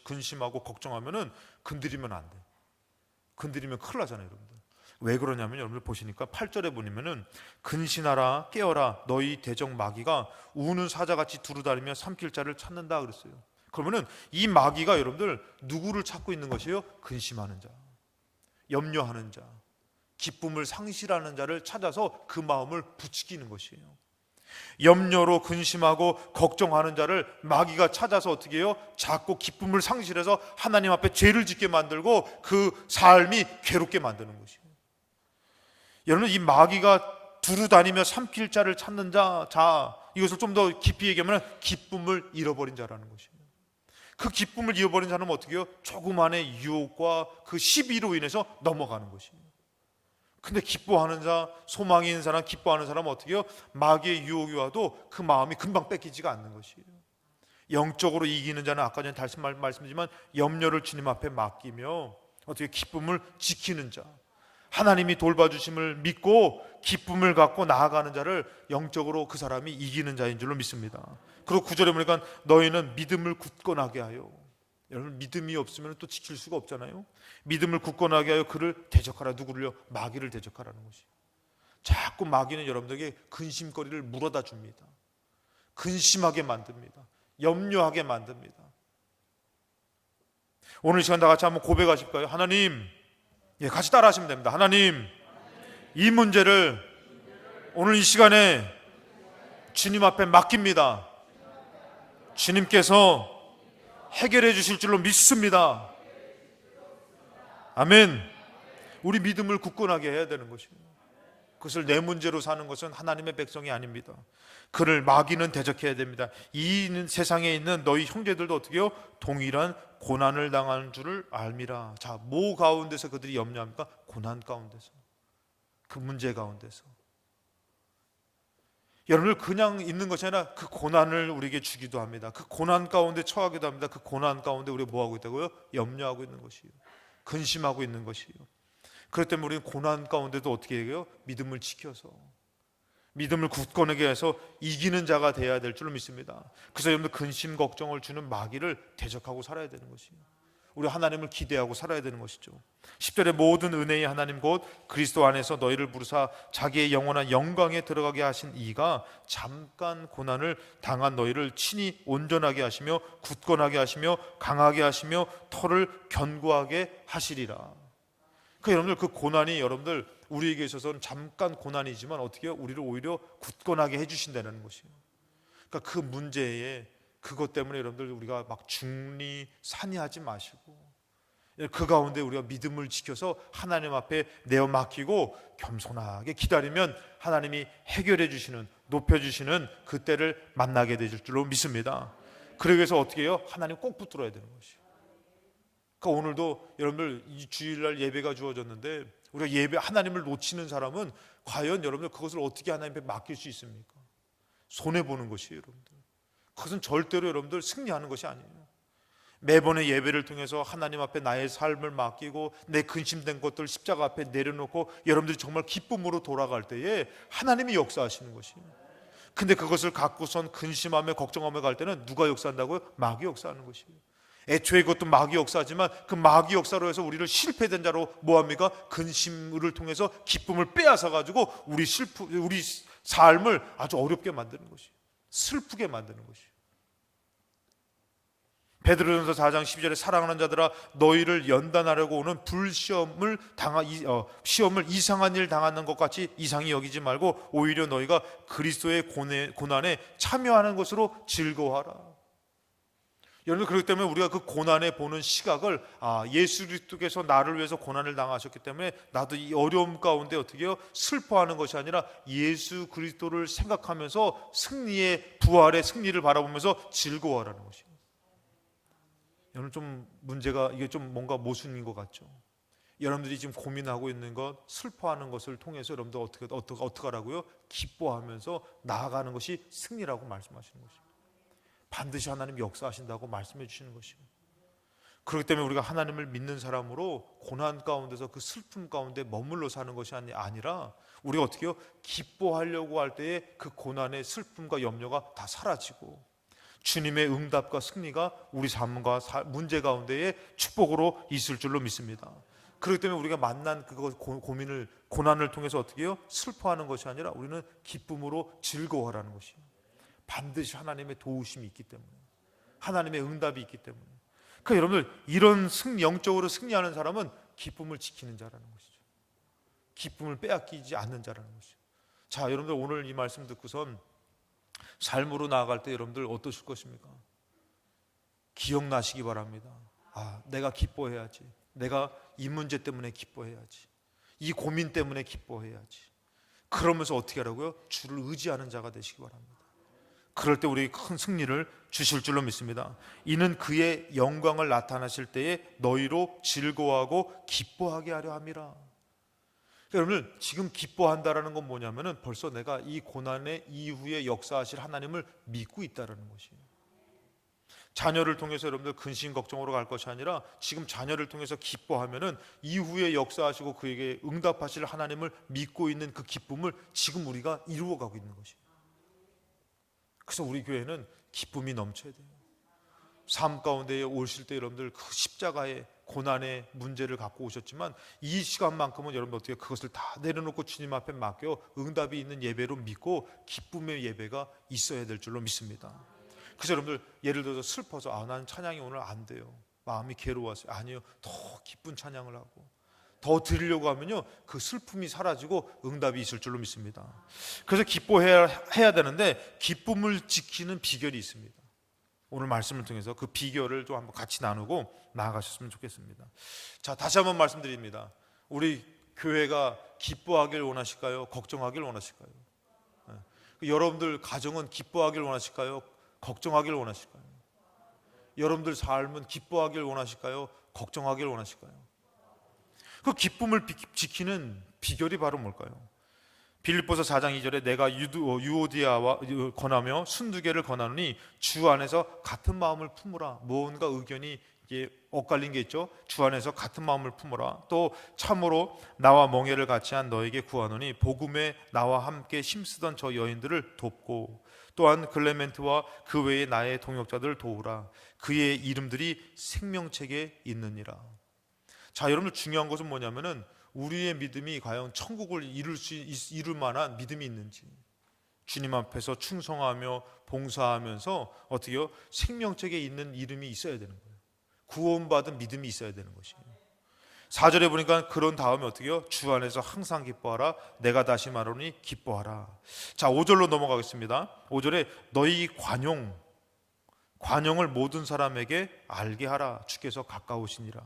A: 근심하고 걱정하면은 건드리면 안 돼. 건드리면 큰일 나잖아요, 여러분들. 왜 그러냐면 여러분들 보시니까 8절에 보면은 근신하라 깨어라 너희 대적 마귀가 우는 사자같이 두루다니며 삼킬 자를 찾는다 그랬어요. 그러면은 이 마귀가 여러분들 누구를 찾고 있는 것이에요? 근심하는 자, 염려하는 자, 기쁨을 상실하는 자를 찾아서 그 마음을 부추기는 것이에요. 염려로 근심하고 걱정하는 자를 마귀가 찾아서 어떻게 해요? 자꾸 기쁨을 상실해서 하나님 앞에 죄를 짓게 만들고 그 삶이 괴롭게 만드는 것이에요. 여러분, 이 마귀가 두루다니며 삼킬 자를 찾는 자, 이것을 좀 더 깊이 얘기하면 기쁨을 잃어버린 자라는 것이에요. 그 기쁨을 잃어버린 자는 어떻게 해요? 조그만의 유혹과 그 시비로 인해서 넘어가는 것이에요. 근데 기뻐하는 자, 소망이 있는 사람, 기뻐하는 사람은 어떻게 해요? 마귀의 유혹이 와도 그 마음이 금방 뺏기지가 않는 것이에요. 영적으로 이기는 자는 아까 전에 다시 말씀드리지만 염려를 주님 앞에 맡기며 어떻게 기쁨을 지키는 자, 하나님이 돌봐주심을 믿고 기쁨을 갖고 나아가는 자를 영적으로 그 사람이 이기는 자인 줄로 믿습니다. 그리고 9절에 보니까 너희는 믿음을 굳건하게 하여, 여러분, 믿음이 없으면 또 지킬 수가 없잖아요. 믿음을 굳건하게 하여 그를 대적하라. 누구를요? 마귀를 대적하라는 것이에요. 자꾸 마귀는 여러분들에게 근심거리를 물어다 줍니다. 근심하게 만듭니다. 염려하게 만듭니다. 오늘 시간 다 같이 한번 고백하실까요? 하나님, 같이 따라 하시면 됩니다. 하나님, 이 문제를 오늘 이 시간에 주님 앞에 맡깁니다. 주님께서 해결해 주실 줄로 믿습니다. 아멘. 우리 믿음을 굳건하게 해야 되는 것입니다. 그것을 내 문제로 사는 것은 하나님의 백성이 아닙니다. 그를 마귀는 대적해야 됩니다. 이 세상에 있는 너희 형제들도 어떻게 해요? 동일한 고난을 당하는 줄을 알미라. 자, 뭐 가운데서 그들이 염려합니까? 고난 가운데서, 그 문제 가운데서. 여러분들 그냥 있는 것이 아니라 그 고난을 우리에게 주기도 합니다. 그 고난 가운데 처하기도 합니다. 그 고난 가운데 우리가 뭐하고 있다고요? 염려하고 있는 것이요, 근심하고 있는 것이요. 그렇기 때문에 우리는 고난 가운데도 어떻게 해요? 믿음을 지켜서, 믿음을 굳건하게 해서 이기는 자가 되어야 될 줄로 믿습니다. 그래서 여러분들 근심 걱정을 주는 마귀를 대적하고 살아야 되는 것이에요. 우리 하나님을 기대하고 살아야 되는 것이죠. 10절에 모든 은혜의 하나님 곧 그리스도 안에서 너희를 부르사 자기의 영원한 영광에 들어가게 하신 이가 잠깐 고난을 당한 너희를 친히 온전하게 하시며 굳건하게 하시며 강하게 하시며 터를 견고하게 하시리라. 그러니까 여러분들 그 고난이 여러분들 우리에게 있어서는 잠깐 고난이지만 어떻게 해요? 우리를 오히려 굳건하게 해주신다는 것이에요. 그러니까 그 문제에 그것 때문에 여러분들 우리가 막 중리산이하지 마시고 그 가운데 우리가 믿음을 지켜서 하나님 앞에 내어 맡기고 겸손하게 기다리면 하나님이 해결해 주시는, 높여주시는 그때를 만나게 되실 줄로 믿습니다. 그러기 위해서 어떻게 해요? 하나님 꼭 붙들어야 되는 것이에요. 그러니까 오늘도 여러분들 이 주일날 예배가 주어졌는데 우리가 예배 하나님을 놓치는 사람은 과연 여러분들 그것을 어떻게 하나님께 맡길 수 있습니까? 손해보는 것이에요. 여러분들 그것은 절대로 여러분들 승리하는 것이 아니에요. 매번의 예배를 통해서 하나님 앞에 나의 삶을 맡기고 내 근심된 것들 십자가 앞에 내려놓고 여러분들이 정말 기쁨으로 돌아갈 때에 하나님이 역사하시는 것이에요. 근데 그것을 갖고선 근심하며 걱정하며 갈 때는 누가 역사한다고요? 마귀 역사하는 것이에요. 애초에 그것도 마귀 역사지만 그 마귀 역사로 해서 우리를 실패된 자로 뭐합니까? 근심을 통해서 기쁨을 빼앗아 가지고 우리 삶을 아주 어렵게 만드는 것이에요. 슬프게 만드는 것이에요. 베드로전서 4장 12절에 사랑하는 자들아 너희를 연단하려고 오는 불시험을 시험을 이상한 일 당하는 것 같이 이상히 여기지 말고 오히려 너희가 그리스도의 고난에 참여하는 것으로 즐거워하라. 여러분 그렇기 때문에 우리가 그 고난에 보는 시각을 예수 그리스도께서 나를 위해서 고난을 당하셨기 때문에 나도 이 어려움 가운데 어떻게 해요? 슬퍼하는 것이 아니라 예수 그리스도를 생각하면서 승리의 부활의 승리를 바라보면서 즐거워하라는 것이에요. 여러분 좀 문제가 이게 좀 뭔가 모순인 것 같죠? 여러분들이 지금 고민하고 있는 것, 슬퍼하는 것을 통해서 여러분들 어떻게 하라고요? 기뻐하면서 나아가는 것이 승리라고 말씀하시는 것입니다. 반드시 하나님 역사하신다고 말씀해 주시는 것이고, 그렇기 때문에 우리가 하나님을 믿는 사람으로 고난 가운데서 그 슬픔 가운데 머물러 사는 것이 아니라 우리가 어떻게 해요? 기뻐하려고 할 때에 그 고난의 슬픔과 염려가 다 사라지고 주님의 응답과 승리가 우리 삶과 문제 가운데에 축복으로 있을 줄로 믿습니다. 그렇기 때문에 우리가 만난 고난을 통해서 어떻게 해요? 슬퍼하는 것이 아니라 우리는 기쁨으로 즐거워하라는 것이에요. 반드시 하나님의 도우심이 있기 때문에, 하나님의 응답이 있기 때문에. 그러니까 여러분들 이런 영적으로 승리하는 사람은 기쁨을 지키는 자라는 것이죠. 기쁨을 빼앗기지 않는 자라는 것이죠. 자, 여러분들 오늘 이 말씀 듣고선 삶으로 나아갈 때 여러분들 어떠실 것입니까? 기억나시기 바랍니다. 내가 기뻐해야지. 내가 이 문제 때문에 기뻐해야지. 이 고민 때문에 기뻐해야지. 그러면서 어떻게 하라고요? 주를 의지하는 자가 되시기 바랍니다. 그럴 때 우리에게 큰 승리를 주실 줄로 믿습니다. 이는 그의 영광을 나타나실 때에 너희로 즐거워하고 기뻐하게 하려 함이라. 여러분 지금 기뻐한다라는 건 뭐냐면은 벌써 내가 이 고난의 이후에 역사하실 하나님을 믿고 있다라는 것이에요. 자녀를 통해서 여러분들 근심 걱정으로 갈 것이 아니라 지금 자녀를 통해서 기뻐하면은 이후에 역사하시고 그에게 응답하실 하나님을 믿고 있는 그 기쁨을 지금 우리가 이루어가고 있는 것이에요. 그래서 우리 교회는 기쁨이 넘쳐야 돼요. 삶 가운데 오실 때 여러분들 그 십자가의 고난의 문제를 갖고 오셨지만 이 시간만큼은 여러분 어떻게 그것을 다 내려놓고 주님 앞에 맡겨 응답이 있는 예배로 믿고 기쁨의 예배가 있어야 될 줄로 믿습니다. 그래서 여러분들 예를 들어서 슬퍼서 나는 찬양이 오늘 안 돼요. 마음이 괴로워서 아니요. 더 기쁜 찬양을 하고 더 드리려고 하면요 그 슬픔이 사라지고 응답이 있을 줄로 믿습니다. 그래서 기뻐해야 되는데 기쁨을 지키는 비결이 있습니다. 오늘 말씀을 통해서 그 비결을 좀 한번 같이 나누고 나아가셨으면 좋겠습니다. 자, 다시 한번 말씀드립니다. 우리 교회가 기뻐하길 원하실까요? 걱정하길 원하실까요? 여러분들 가정은 기뻐하길 원하실까요? 걱정하길 원하실까요? 여러분들 삶은 기뻐하길 원하실까요? 걱정하길 원하실까요? 그 기쁨을 지키는 비결이 바로 뭘까요? 빌립보서 4장 2절에 내가 유오디아와 권하며 순두개를 권하노니 주 안에서 같은 마음을 품으라. 무언가 의견이 엇갈린 게 있죠. 주 안에서 같은 마음을 품으라. 또 참으로 나와 멍에를 같이 한 너에게 구하노니 복음에 나와 함께 힘쓰던 저 여인들을 돕고 또한 클레멘트와 그 외에 나의 동역자들을 도우라. 그의 이름들이 생명책에 있느니라. 자, 여러분들 중요한 것은 뭐냐면은 우리의 믿음이 과연 천국을 이룰 만한 믿음이 있는지, 주님 앞에서 충성하며 봉사하면서 어떻게요? 생명책에 있는 이름이 있어야 되는 거예요. 구원받은 믿음이 있어야 되는 것이에요. 4절에 보니까 그런 다음에 어떻게요? 주 안에서 항상 기뻐하라. 내가 다시 말하노니 기뻐하라. 자, 5절로 넘어가겠습니다. 5절에 너희 관용을 모든 사람에게 알게 하라. 주께서 가까우시니라.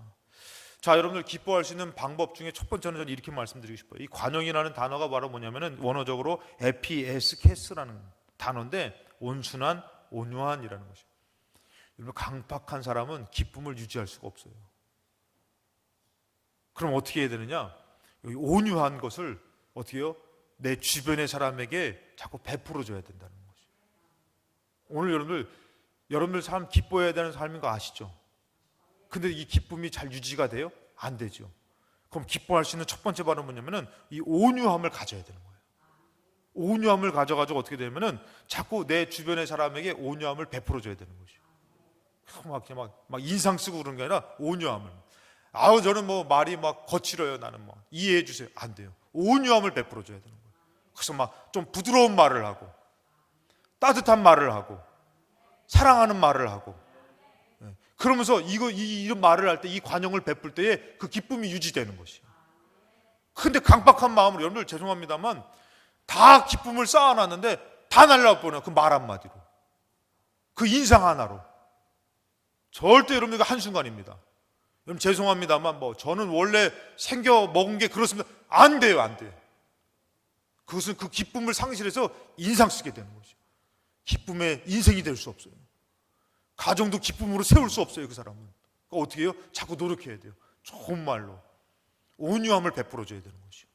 A: 자, 여러분들 기뻐할 수 있는 방법 중에 첫 번째는 저는 이렇게 말씀드리고 싶어요. 이 관용이라는 단어가 바로 뭐냐면은 원어적으로 에피에스케스라는 단어인데 온순한, 온유한이라는 것이에요. 여러분, 강팍한 사람은 기쁨을 유지할 수가 없어요. 그럼 어떻게 해야 되느냐? 여기 온유한 것을 어떻게 해요? 내 주변의 사람에게 자꾸 베풀어 줘야 된다는 것이에요. 오늘 여러분들 삶 기뻐해야 되는 삶인 거 아시죠? 근데 이 기쁨이 잘 유지가 돼요? 안 되죠. 그럼 기뻐할 수 있는 첫 번째 바로 뭐냐면은 이 온유함을 가져야 되는 거예요. 온유함을 가져가지고 어떻게 되냐면은 자꾸 내 주변의 사람에게 온유함을 베풀어 줘야 되는 것이에요. 막 인상 쓰고 그런 게 아니라 온유함을. 저는 뭐 말이 막 거칠어요. 나는 뭐 이해해 주세요. 안 돼요. 온유함을 베풀어 줘야 되는 거예요. 그래서 막 좀 부드러운 말을 하고 따뜻한 말을 하고 사랑하는 말을 하고 그러면서 이런 말을 할 때 이 관용을 베풀 때에 그 기쁨이 유지되는 것이에요. 근데 강박한 마음으로 여러분들 죄송합니다만 다 기쁨을 쌓아놨는데 다 날라버려요. 그 말 한마디로, 그 인상 하나로. 절대 여러분 이거 한순간입니다. 여러분 죄송합니다만 저는 원래 생겨 먹은 게 그렇습니다. 안 돼요. 안 돼요. 그것은 그 기쁨을 상실해서 인상 쓰게 되는 거죠. 기쁨의 인생이 될 수 없어요. 가정도 기쁨으로 세울 수 없어요. 그 사람은. 그러니까 어떻게 해요? 자꾸 노력해야 돼요. 좋은 말로 온유함을 베풀어줘야 되는 것이요.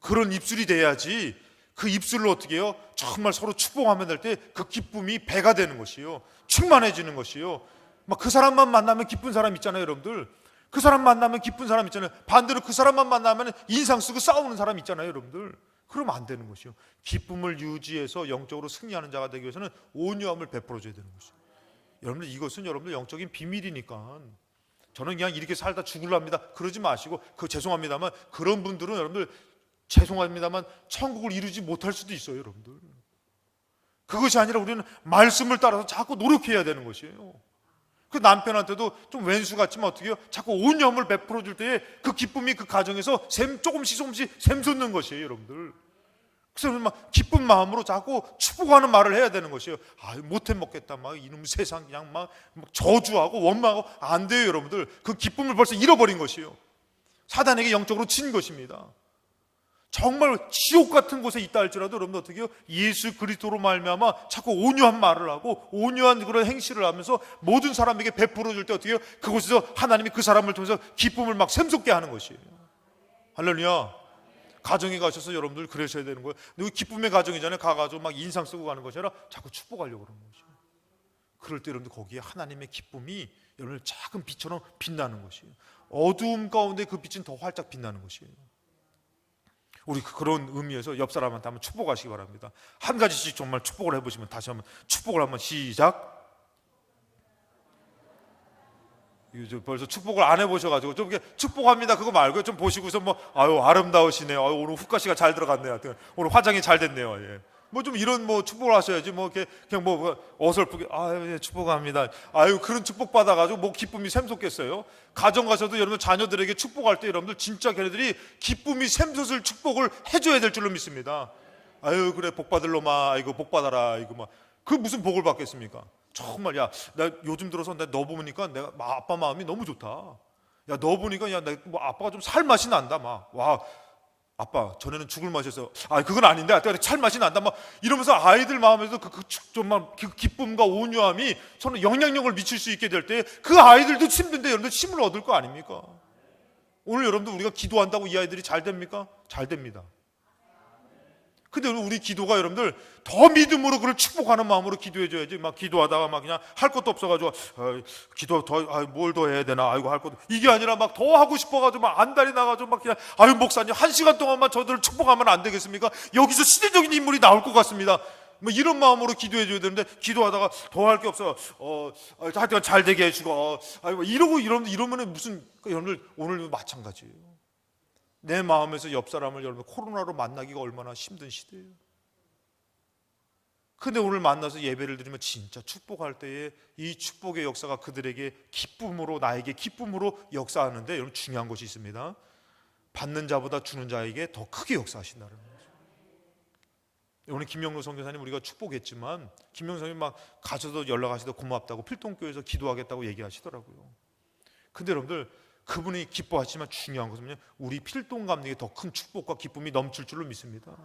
A: 그런 입술이 돼야지 그 입술로 어떻게 해요? 정말 서로 축복하면 될 때 그 기쁨이 배가 되는 것이요. 충만해지는 것이요. 막 그 사람만 만나면 기쁜 사람 있잖아요, 여러분들. 그 사람 만나면 기쁜 사람 있잖아요. 반대로 그 사람만 만나면 인상 쓰고 싸우는 사람 있잖아요, 여러분들. 그러면 안 되는 것이요. 기쁨을 유지해서 영적으로 승리하는 자가 되기 위해서는 온유함을 베풀어줘야 되는 것이요. 여러분들 이것은 여러분들 영적인 비밀이니까 저는 그냥 이렇게 살다 죽으랍니다 그러지 마시고, 죄송합니다만 그런 분들은 여러분들 죄송합니다만 천국을 이루지 못할 수도 있어요. 여러분들 그것이 아니라 우리는 말씀을 따라서 자꾸 노력해야 되는 것이에요. 그 남편한테도 좀 왼수 같지만 어떻게 해요? 자꾸 온유함을 베풀어 줄 때에 그 기쁨이 그 가정에서 조금씩 샘솟는 것이에요. 여러분들 그래서 막 기쁜 마음으로 자꾸 축복하는 말을 해야 되는 것이에요. 못해 먹겠다, 막 이놈 세상 그냥 막 저주하고 원망하고 안 돼요. 여러분들 그 기쁨을 벌써 잃어버린 것이에요. 사단에게 영적으로 진 것입니다. 정말 지옥 같은 곳에 있다 할지라도 여러분들 어떻게 해요? 예수 그리스도로 말미암아 자꾸 온유한 말을 하고 온유한 그런 행실을 하면서 모든 사람에게 베풀어 줄 때 어떻게 해요? 그곳에서 하나님이 그 사람을 통해서 기쁨을 막 샘솟게 하는 것이에요. 할렐루야. 가정에 가셔서 여러분들 그러셔야 되는 거예요. 근데 기쁨의 가정이잖아요. 가가지고 막 인상 쓰고 가는 것이 아니라 자꾸 축복하려고 그러는 거죠. 그럴 때 여러분들 거기에 하나님의 기쁨이 여러분들 작은 빛처럼 빛나는 것이에요. 어두움 가운데 그 빛은 더 활짝 빛나는 것이에요. 우리 그런 의미에서 옆 사람한테 한번 축복하시기 바랍니다. 한 가지씩 정말 축복을 해보시면 다시 한번 축복을 한번 시작. 벌써 축복을 안 해보셔가지고 좀 이렇게 축복합니다 그거 말고 좀 보시고서 아름다우시네요. 오늘 훅가시가 잘 들어갔네요. 오늘 화장이 잘 됐네요. 예. 좀 이런 축복을 하셔야지 이렇게 그냥 어설프게 예, 축복합니다. 그런 축복 받아가지고 기쁨이 샘솟겠어요. 가정 가서도 여러분 자녀들에게 축복할 때 여러분들 진짜 걔네들이 기쁨이 샘솟을 축복을 해줘야 될 줄로 믿습니다. 그래 복 받을 놈아, 복 받아라, 그 무슨 복을 받겠습니까? 정말 나 요즘 들어서 너 보니까 내가 아빠 마음이 너무 좋다. 야, 너 보니까 야, 뭐 아빠가 좀 살 맛이 난다. 막, 와, 아빠 전에는 죽을 맛이어서 그건 아닌데 살 맛이 난다. 막 이러면서 아이들 마음에서 좀만 기쁨과 온유함이 서로 영향력을 미칠 수 있게 될 때 그 아이들도 힘든데 여러분들 힘을 얻을 거 아닙니까? 오늘 여러분들 우리가 기도한다고 이 아이들이 잘 됩니까? 잘 됩니다. 근데 우리 기도가 여러분들 더 믿음으로 그걸 축복하는 마음으로 기도해 줘야지. 막 기도하다가 막 그냥 할 것도 없어가지고 기도 더 뭘 더 해야 되나 할 것도 이게 아니라 막 더 하고 싶어가지고 막 안달이 나가지고 막 그냥 목사님 1시간 동안만 저들을 축복하면 안 되겠습니까? 여기서 시대적인 인물이 나올 것 같습니다. 뭐 이런 마음으로 기도해 줘야 되는데 기도하다가 더 할 게 없어. 하여튼 잘 되게 해주고 이러고 이러면은 무슨 여러분들 오늘도 마찬가지예요. 내 마음에서 옆 사람을 여러분 코로나로 만나기가 얼마나 힘든 시대예요. 근데 오늘 만나서 예배를 드리면 진짜 축복할 때에 이 축복의 역사가 그들에게 기쁨으로 나에게 기쁨으로 역사하는데 여러분 중요한 것이 있습니다. 받는 자보다 주는 자에게 더 크게 역사하신다는 거죠. 오늘 김영로 선교사님 우리가 축복했지만 김영로 선생님 막 가셔서 연락하시다 고맙다고 필동교회에서 기도하겠다고 얘기하시더라고요. 근데 여러분들 그분이 기뻐하시지만 중요한 것은요, 우리 필동 감독에 더 큰 축복과 기쁨이 넘칠 줄로 믿습니다.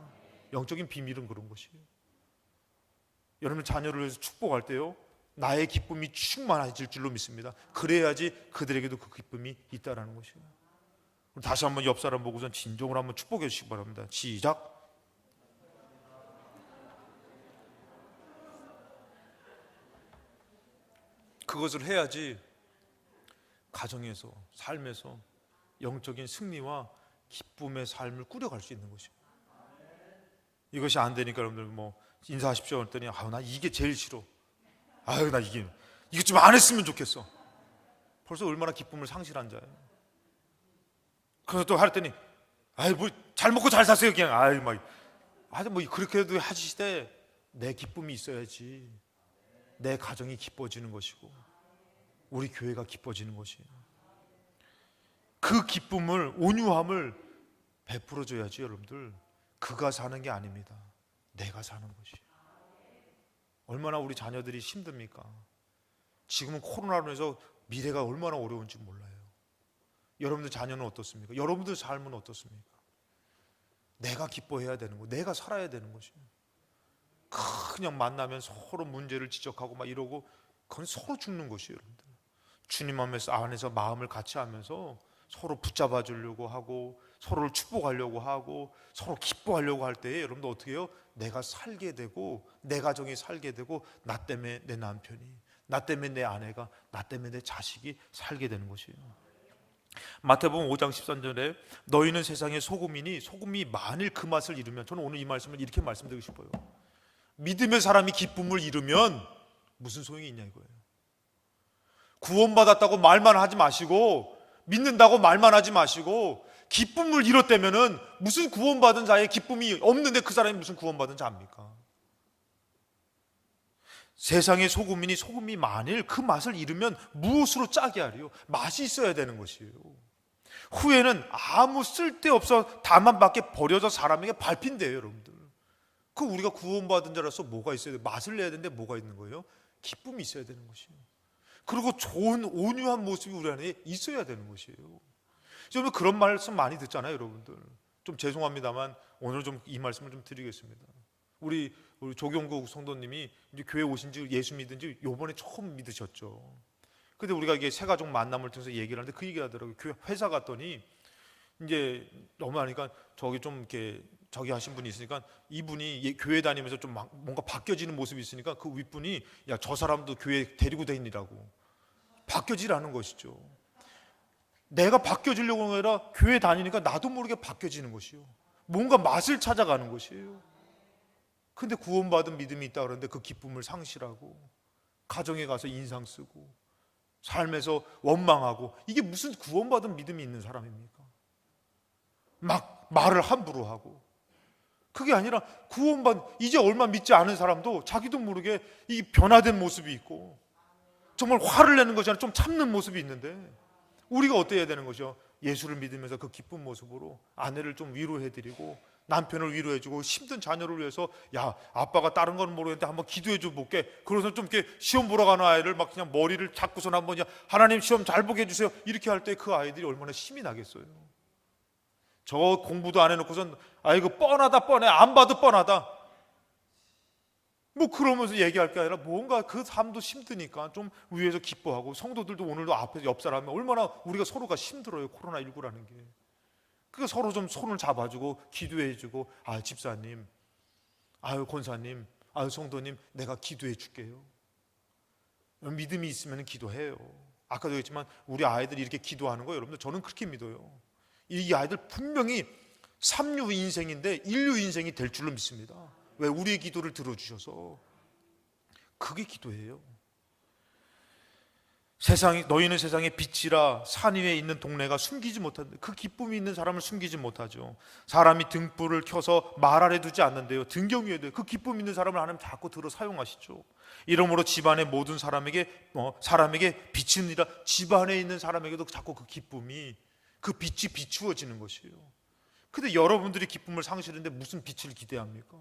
A: 영적인 비밀은 그런 것이에요. 여러분 자녀를 위해서 축복할 때요, 나의 기쁨이 충만해질 줄로 믿습니다. 그래야지 그들에게도 그 기쁨이 있다라는 것이에요. 다시 한번 옆 사람 보고선 진정으로 한번 축복해 주시기 바랍니다. 시작. 그것을 해야지 가정에서 삶에서 영적인 승리와 기쁨의 삶을 꾸려갈 수 있는 것이에요. 이것이 안 되니까 여러분들 뭐 인사하십시오 했더니 나 이게 제일 싫어. 나 이거 좀 안 했으면 좋겠어. 벌써 얼마나 기쁨을 상실한 자예요. 그래서 또 하랬더니 뭐 잘 먹고 잘 사세요 그냥 뭐 그렇게 해도 하시되 내 기쁨이 있어야지 내 가정이 기뻐지는 것이고 우리 교회가 기뻐지는 것이에요. 그 기쁨을 온유함을 베풀어 줘야지 여러분들. 그가 사는 게 아닙니다. 내가 사는 것이에요. 얼마나 우리 자녀들이 힘듭니까? 지금은 코로나로 해서 미래가 얼마나 어려운지 몰라요. 여러분들 자녀는 어떻습니까? 여러분들 삶은 어떻습니까? 내가 기뻐해야 되는 거, 내가 살아야 되는 것이에요. 그냥 만나면 서로 문제를 지적하고 막 이러고 그건 서로 죽는 것이에요. 여러분들 주님 안에서 마음을 같이 하면서 서로 붙잡아 주려고 하고 서로를 축복하려고 하고 서로 기뻐하려고 할 때에 여러분들 어떻게 해요? 내가 살게 되고 내 가정이 살게 되고 나 때문에 내 남편이, 나 때문에 내 아내가, 나 때문에 내 자식이 살게 되는 것이에요. 마태복음 5장 13절에 너희는 세상의 소금이니 소금이 만일 그 맛을 잃으면, 저는 오늘 이 말씀을 이렇게 말씀드리고 싶어요. 믿음의 사람이 기쁨을 잃으면 무슨 소용이 있냐 이거예요. 구원받았다고 말만 하지 마시고 믿는다고 말만 하지 마시고 기쁨을 잃었다면은 무슨 구원받은 자의 기쁨이 없는데 그 사람이 무슨 구원받은 자입니까? 세상의 소금이니 소금이 만일 그 맛을 잃으면 무엇으로 짜게 하리요? 맛이 있어야 되는 것이에요. 후에는 아무 쓸데없어 다만 밖에 버려져 사람에게 밟힌대요. 여러분들 그 우리가 구원받은 자라서 뭐가 있어야 돼요? 맛을 내야 되는데 뭐가 있는 거예요? 기쁨이 있어야 되는 것이에요. 그리고 좋은 온유한 모습이 우리 안에 있어야 되는 것이에요. 여러분 그런 말씀 많이 듣잖아요. 여러분들 좀 죄송합니다만 오늘 좀 이 말씀을 좀 드리겠습니다. 우리 조경국 성도님이 이제 교회 오신 지 예수 믿은 지 요번에 처음 믿으셨죠. 근데 우리가 이게 새 가족 만남을 통해서 얘기를 하는데 그 얘기를 하더라고요. 교회 회사 갔더니 이제 너무 하니까 저기 좀 이렇게 저기 하신 분이 있으니까 이분이 교회 다니면서 좀 뭔가 바뀌어지는 모습이 있으니까 그 윗분이 야, 저 사람도 교회 데리고 다니라고. 바뀌어지라는 것이죠. 내가 바뀌어지려고 하는 게 아니라 교회 다니니까 나도 모르게 바뀌어지는 것이요. 뭔가 맛을 찾아가는 것이에요. 근데 구원받은 믿음이 있다 그러는데 그 기쁨을 상실하고 가정에 가서 인상 쓰고 삶에서 원망하고 이게 무슨 구원받은 믿음이 있는 사람입니까? 막 말을 함부로 하고 그게 아니라 이제 얼마 믿지 않은 사람도 자기도 모르게 이 변화된 모습이 있고 정말 화를 내는 것이 아니라 좀 참는 모습이 있는데 우리가 어때야 되는 것이요? 예수를 믿으면서 그 기쁜 모습으로 아내를 좀 위로해드리고 남편을 위로해주고 힘든 자녀를 위해서 야 아빠가 다른 건 모르겠는데 한번 기도해줘 볼게. 그래서 좀 이렇게 시험 보러 가는 아이를 막 그냥 머리를 잡고서 한번 하나님 시험 잘 보게 해주세요 이렇게 할 때 그 아이들이 얼마나 힘이 나겠어요. 저 공부도 안 해놓고선 아이고 뻔하다 뻔해 안 봐도 뻔하다 뭐 그러면서 얘기할 게 아니라 뭔가 그 삶도 힘드니까 좀 위에서 기뻐하고, 성도들도 오늘도 앞에서 옆 사람이 얼마나 우리가 서로가 힘들어요. 코로나19라는 게. 그 서로 좀 손을 잡아주고 기도해주고, 아 집사님, 아유 권사님, 아유 성도님, 내가 기도해 줄게요. 믿음이 있으면 기도해요. 아까도 얘기했지만 우리 아이들이 이렇게 기도하는 거 여러분들 저는 그렇게 믿어요. 이 아이들 분명히 3류 인생인데 1류 인생이 될 줄로 믿습니다. 왜? 우리의 기도를 들어주셔서. 그게 기도예요. 너희는 세상의 빛이라. 산 위에 있는 동네가 숨기지 못한다. 그 기쁨이 있는 사람을 숨기지 못하죠. 사람이 등불을 켜서 말 아래 두지 않는데요, 등경 위에 둬요. 그 기쁨 있는 사람을 하나님 자꾸 들어 사용하시죠. 이러므로 집안의 모든 사람에게 비치느니라. 집안에 있는 사람에게도 자꾸 그 기쁨이, 그 빛이 비추어지는 것이에요. 근데 여러분들이 기쁨을 상실했는데 무슨 빛을 기대합니까?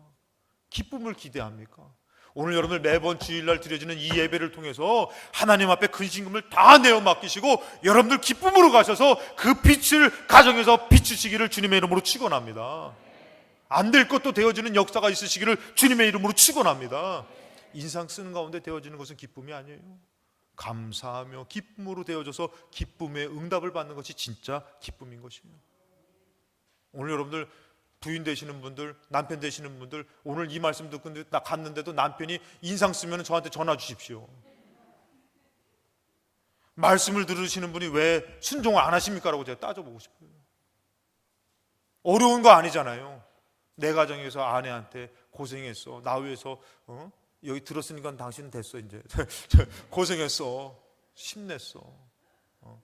A: 기쁨을 기대합니까? 오늘 여러분들 매번 주일날 드려지는 이 예배를 통해서 하나님 앞에 근심금을 다 내어 맡기시고 여러분들 기쁨으로 가셔서 그 빛을 가정에서 비추시기를 주님의 이름으로 축원합니다. 안 될 것도 되어지는 역사가 있으시기를 주님의 이름으로 축원합니다. 인상 쓰는 가운데 되어지는 것은 기쁨이 아니에요. 감사하며 기쁨으로 되어져서 기쁨의 응답을 받는 것이 진짜 기쁨인 것이에요. 오늘 여러분들 부인 되시는 분들, 남편 되시는 분들, 오늘 이 말씀 듣고 나 갔는데도 남편이 인상 쓰면 저한테 전화 주십시오. 말씀을 들으시는 분이 왜 순종을 안 하십니까? 라고 제가 따져보고 싶어요. 어려운 거 아니잖아요. 내 가정에서 아내한테 고생했어, 나 위해서 여기 들었으니까 당신은 됐어 이제 고생했어, 힘냈어,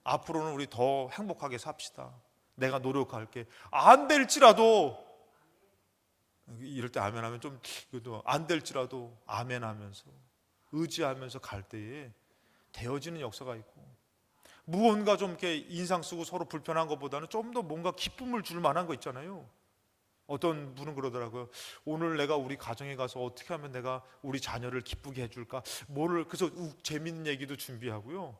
A: 앞으로는 우리 더 행복하게 삽시다, 내가 노력할게. 안 될지라도, 이럴 때 아멘하면 좀 이것도 안 될지라도 아멘하면서 의지하면서 갈 때에 되어지는 역사가 있고, 무언가 좀 이렇게 인상 쓰고 서로 불편한 것보다는 좀 더 뭔가 기쁨을 줄 만한 거 있잖아요. 어떤 분은 그러더라고요. 오늘 내가 우리 가정에 가서 어떻게 하면 내가 우리 자녀를 기쁘게 해줄까? 그래서 재밌는 얘기도 준비하고요.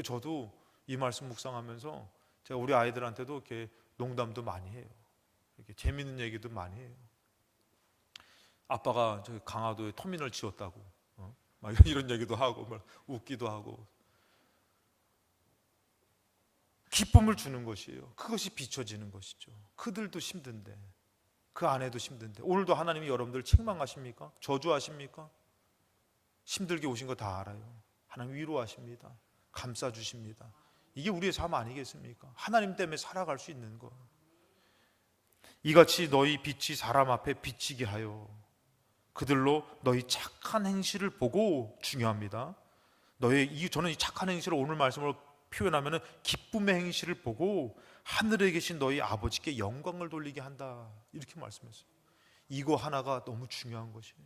A: 저도 이 말씀 묵상하면서 제가 우리 아이들한테도 이렇게 농담도 많이 해요. 이렇게 재밌는 얘기도 많이 해요. 아빠가 저기 강화도에 터미널 지었다고, 막 이런 얘기도 하고, 막 웃기도 하고. 기쁨을 주는 것이에요. 그것이 비춰지는 것이죠. 그들도 힘든데, 그 아내도 힘든데. 오늘도 하나님이 여러분들 책망하십니까? 저주하십니까? 힘들게 오신 거 다 알아요. 하나님 위로하십니다. 감싸주십니다. 이게 우리의 삶 아니겠습니까? 하나님 때문에 살아갈 수 있는 것. 이같이 너희 빛이 사람 앞에 비치게 하여 그들로 너희 착한 행실을 보고, 중요합니다. 저는 이 착한 행실을 오늘 말씀으로 표현하면 기쁨의 행실을 보고 하늘에 계신 너희 아버지께 영광을 돌리게 한다, 이렇게 말씀했어요. 이거 하나가 너무 중요한 것이에요.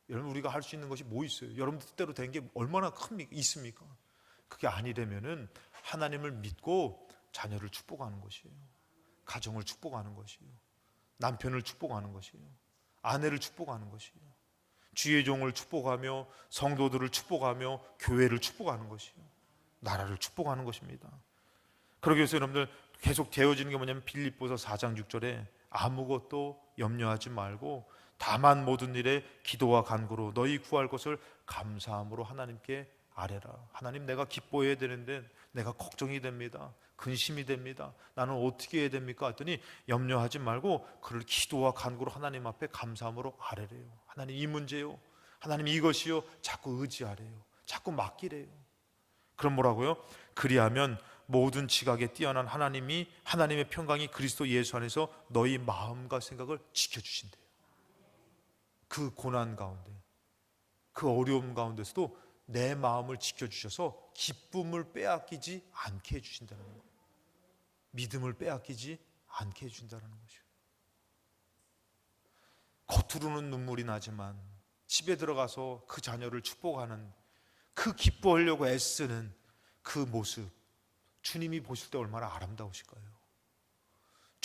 A: 여러분, 우리가 할 수 있는 것이 뭐 있어요? 여러분 뜻대로 된 게 얼마나 있습니까? 그게 아니라면은 하나님을 믿고 자녀를 축복하는 것이에요. 가정을 축복하는 것이에요. 남편을 축복하는 것이에요. 아내를 축복하는 것이에요. 주의 종을 축복하며 성도들을 축복하며 교회를 축복하는 것이에요. 나라를 축복하는 것입니다. 그러기 위해서 여러분들 계속 되어지는 게 뭐냐면 빌립보서 4장 6절에 아무것도 염려하지 말고 다만 모든 일에 기도와 간구로 너희 구할 것을 감사함으로 하나님께 아뢰라. 하나님, 내가 기뻐해야 되는데 내가 걱정이 됩니다. 근심이 됩니다. 나는 어떻게 해야 됩니까? 했더니 염려하지 말고 그를 기도와 간구로 하나님 앞에 감사함으로 아뢰래요. 하나님, 이 문제요, 하나님 이것이요, 자꾸 의지하래요. 자꾸 맡기래요. 그럼 뭐라고요? 그리하면 모든 지각에 뛰어난 하나님의 평강이 그리스도 예수 안에서 너희 마음과 생각을 지켜주신대요. 그 고난 가운데, 그 어려움 가운데서도 내 마음을 지켜주셔서 기쁨을 빼앗기지 않게 해주신다는 거예요. 믿음을 빼앗기지 않게 해준다는 것이에요. 겉으로는 눈물이 나지만 집에 들어가서 그 자녀를 축복하는, 그 기뻐하려고 애쓰는 그 모습, 주님이 보실 때 얼마나 아름다우실까요?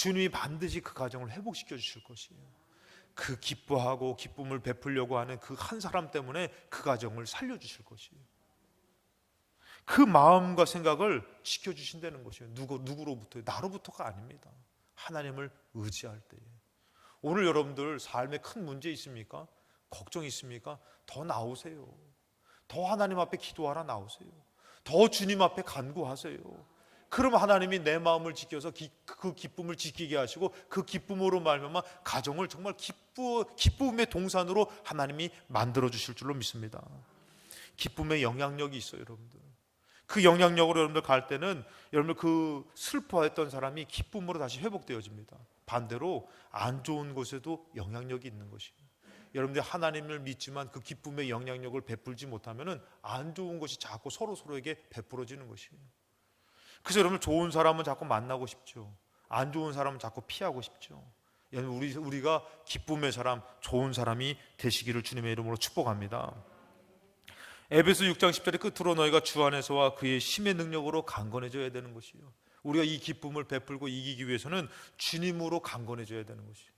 A: 주님이 반드시 그 가정을 회복시켜 주실 것이에요. 그 기뻐하고 기쁨을 베풀려고 하는 그 한 사람 때문에 그 가정을 살려주실 것이에요. 그 마음과 생각을 지켜주신다는 것이에요. 누구로부터? 나로부터가 아닙니다. 하나님을 의지할 때에. 오늘 여러분들 삶에 큰 문제 있습니까? 걱정 있습니까? 더 나오세요. 더 하나님 앞에 기도하러 나오세요. 더 주님 앞에 간구하세요. 그럼 하나님이 내 마음을 지켜서 그 기쁨을 지키게 하시고 그 기쁨으로 말미암아 가정을 정말 기쁨의 동산으로 하나님이 만들어 주실 줄로 믿습니다. 기쁨의 영향력이 있어요, 여러분들. 그 영향력으로 여러분들 갈 때는 여러분들 그 슬퍼했던 사람이 기쁨으로 다시 회복되어집니다. 반대로 안 좋은 곳에도 영향력이 있는 것이에요. 여러분들이 하나님을 믿지만 그 기쁨의 영향력을 베풀지 못하면 안 좋은 것이 자꾸 서로에게 베풀어지는 것이에요. 그래서 여러분 좋은 사람은 자꾸 만나고 싶죠. 안 좋은 사람은 자꾸 피하고 싶죠. 우리가 기쁨의 사람, 좋은 사람이 되시기를 주님의 이름으로 축복합니다. 에베소 6장 10절의 끝으로 너희가 주 안에서와 그의 힘의 능력으로 강건해져야 되는 것이에요. 우리가 이 기쁨을 베풀고 이기기 위해서는 주님으로 강건해져야 되는 것이에요.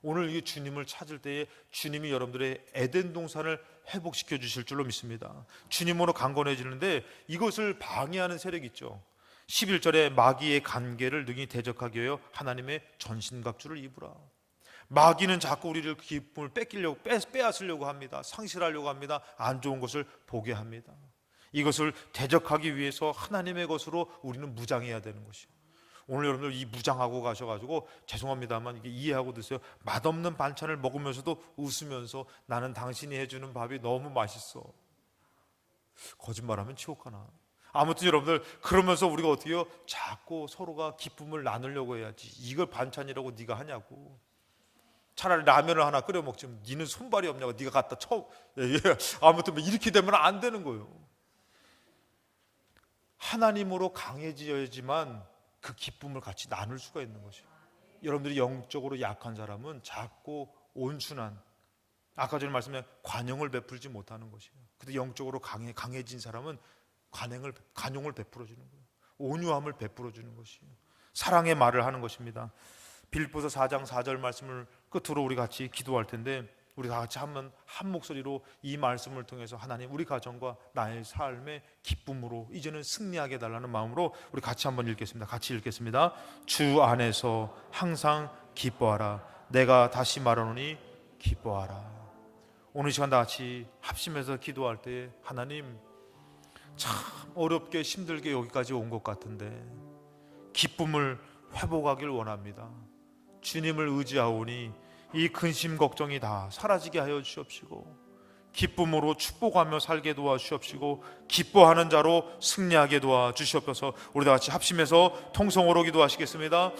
A: 오늘 이 주님을 찾을 때에 주님이 여러분들의 에덴 동산을 회복시켜 주실 줄로 믿습니다. 주님으로 강건해지는데 이것을 방해하는 세력이 있죠. 11절에 마귀의 간계를 능히 대적하게 하여 하나님의 전신갑주를 입으라. 마귀는 자꾸 우리를 기쁨을 빼앗으려고 합니다. 상실하려고 합니다. 안 좋은 것을 보게 합니다. 이것을 대적하기 위해서 하나님의 것으로 우리는 무장해야 되는 것이요. 오늘 여러분들 이 무장하고 가셔가지고 죄송합니다만 이게 이해하고 드세요. 맛없는 반찬을 먹으면서도 웃으면서 나는 당신이 해주는 밥이 너무 맛있어. 거짓말하면 지옥 가나. 아무튼 여러분들 그러면서 우리가 어떻게 해요? 자꾸 서로가 기쁨을 나누려고 해야지. 이걸 반찬이라고 네가 하냐고. 차라리 라면을 하나 끓여 먹지. 니는 손발이 없냐고. 네가 갖다 쳐. 아무튼 이렇게 되면 안 되는 거예요. 하나님으로 강해져야지만 그 기쁨을 같이 나눌 수가 있는 것이에요. 여러분들이 영적으로 약한 사람은 작고 온순한, 아까 전에 말씀에 관용을 베풀지 못하는 것이에요. 근데 영적으로 강해진 사람은 관용을 베풀어 주는 거예요. 온유함을 베풀어 주는 것이에요. 사랑의 말을 하는 것입니다. 빌립보서 4장 4절 말씀을 끝으로 우리 같이 기도할 텐데, 우리 다 같이 한 목소리로 이 말씀을 통해서 하나님 우리 가정과 나의 삶의 기쁨으로 이제는 승리하게 해달라는 마음으로 우리 같이 한번 읽겠습니다. 같이 읽겠습니다. 주 안에서 항상 기뻐하라. 내가 다시 말하노니 기뻐하라. 오늘 시간 다 같이 합심해서 기도할 때 하나님 참 어렵게 힘들게 여기까지 온 것 같은데 기쁨을 회복하길 원합니다. 주님을 의지하오니 이 근심 걱정이 다 사라지게 하여 주옵시고 기쁨으로 축복하며 살게 도와주시옵시고 기뻐하는 자로 승리하게 도와주시옵소서. 우리 다 같이 합심해서 통성으로 기도하시겠습니다.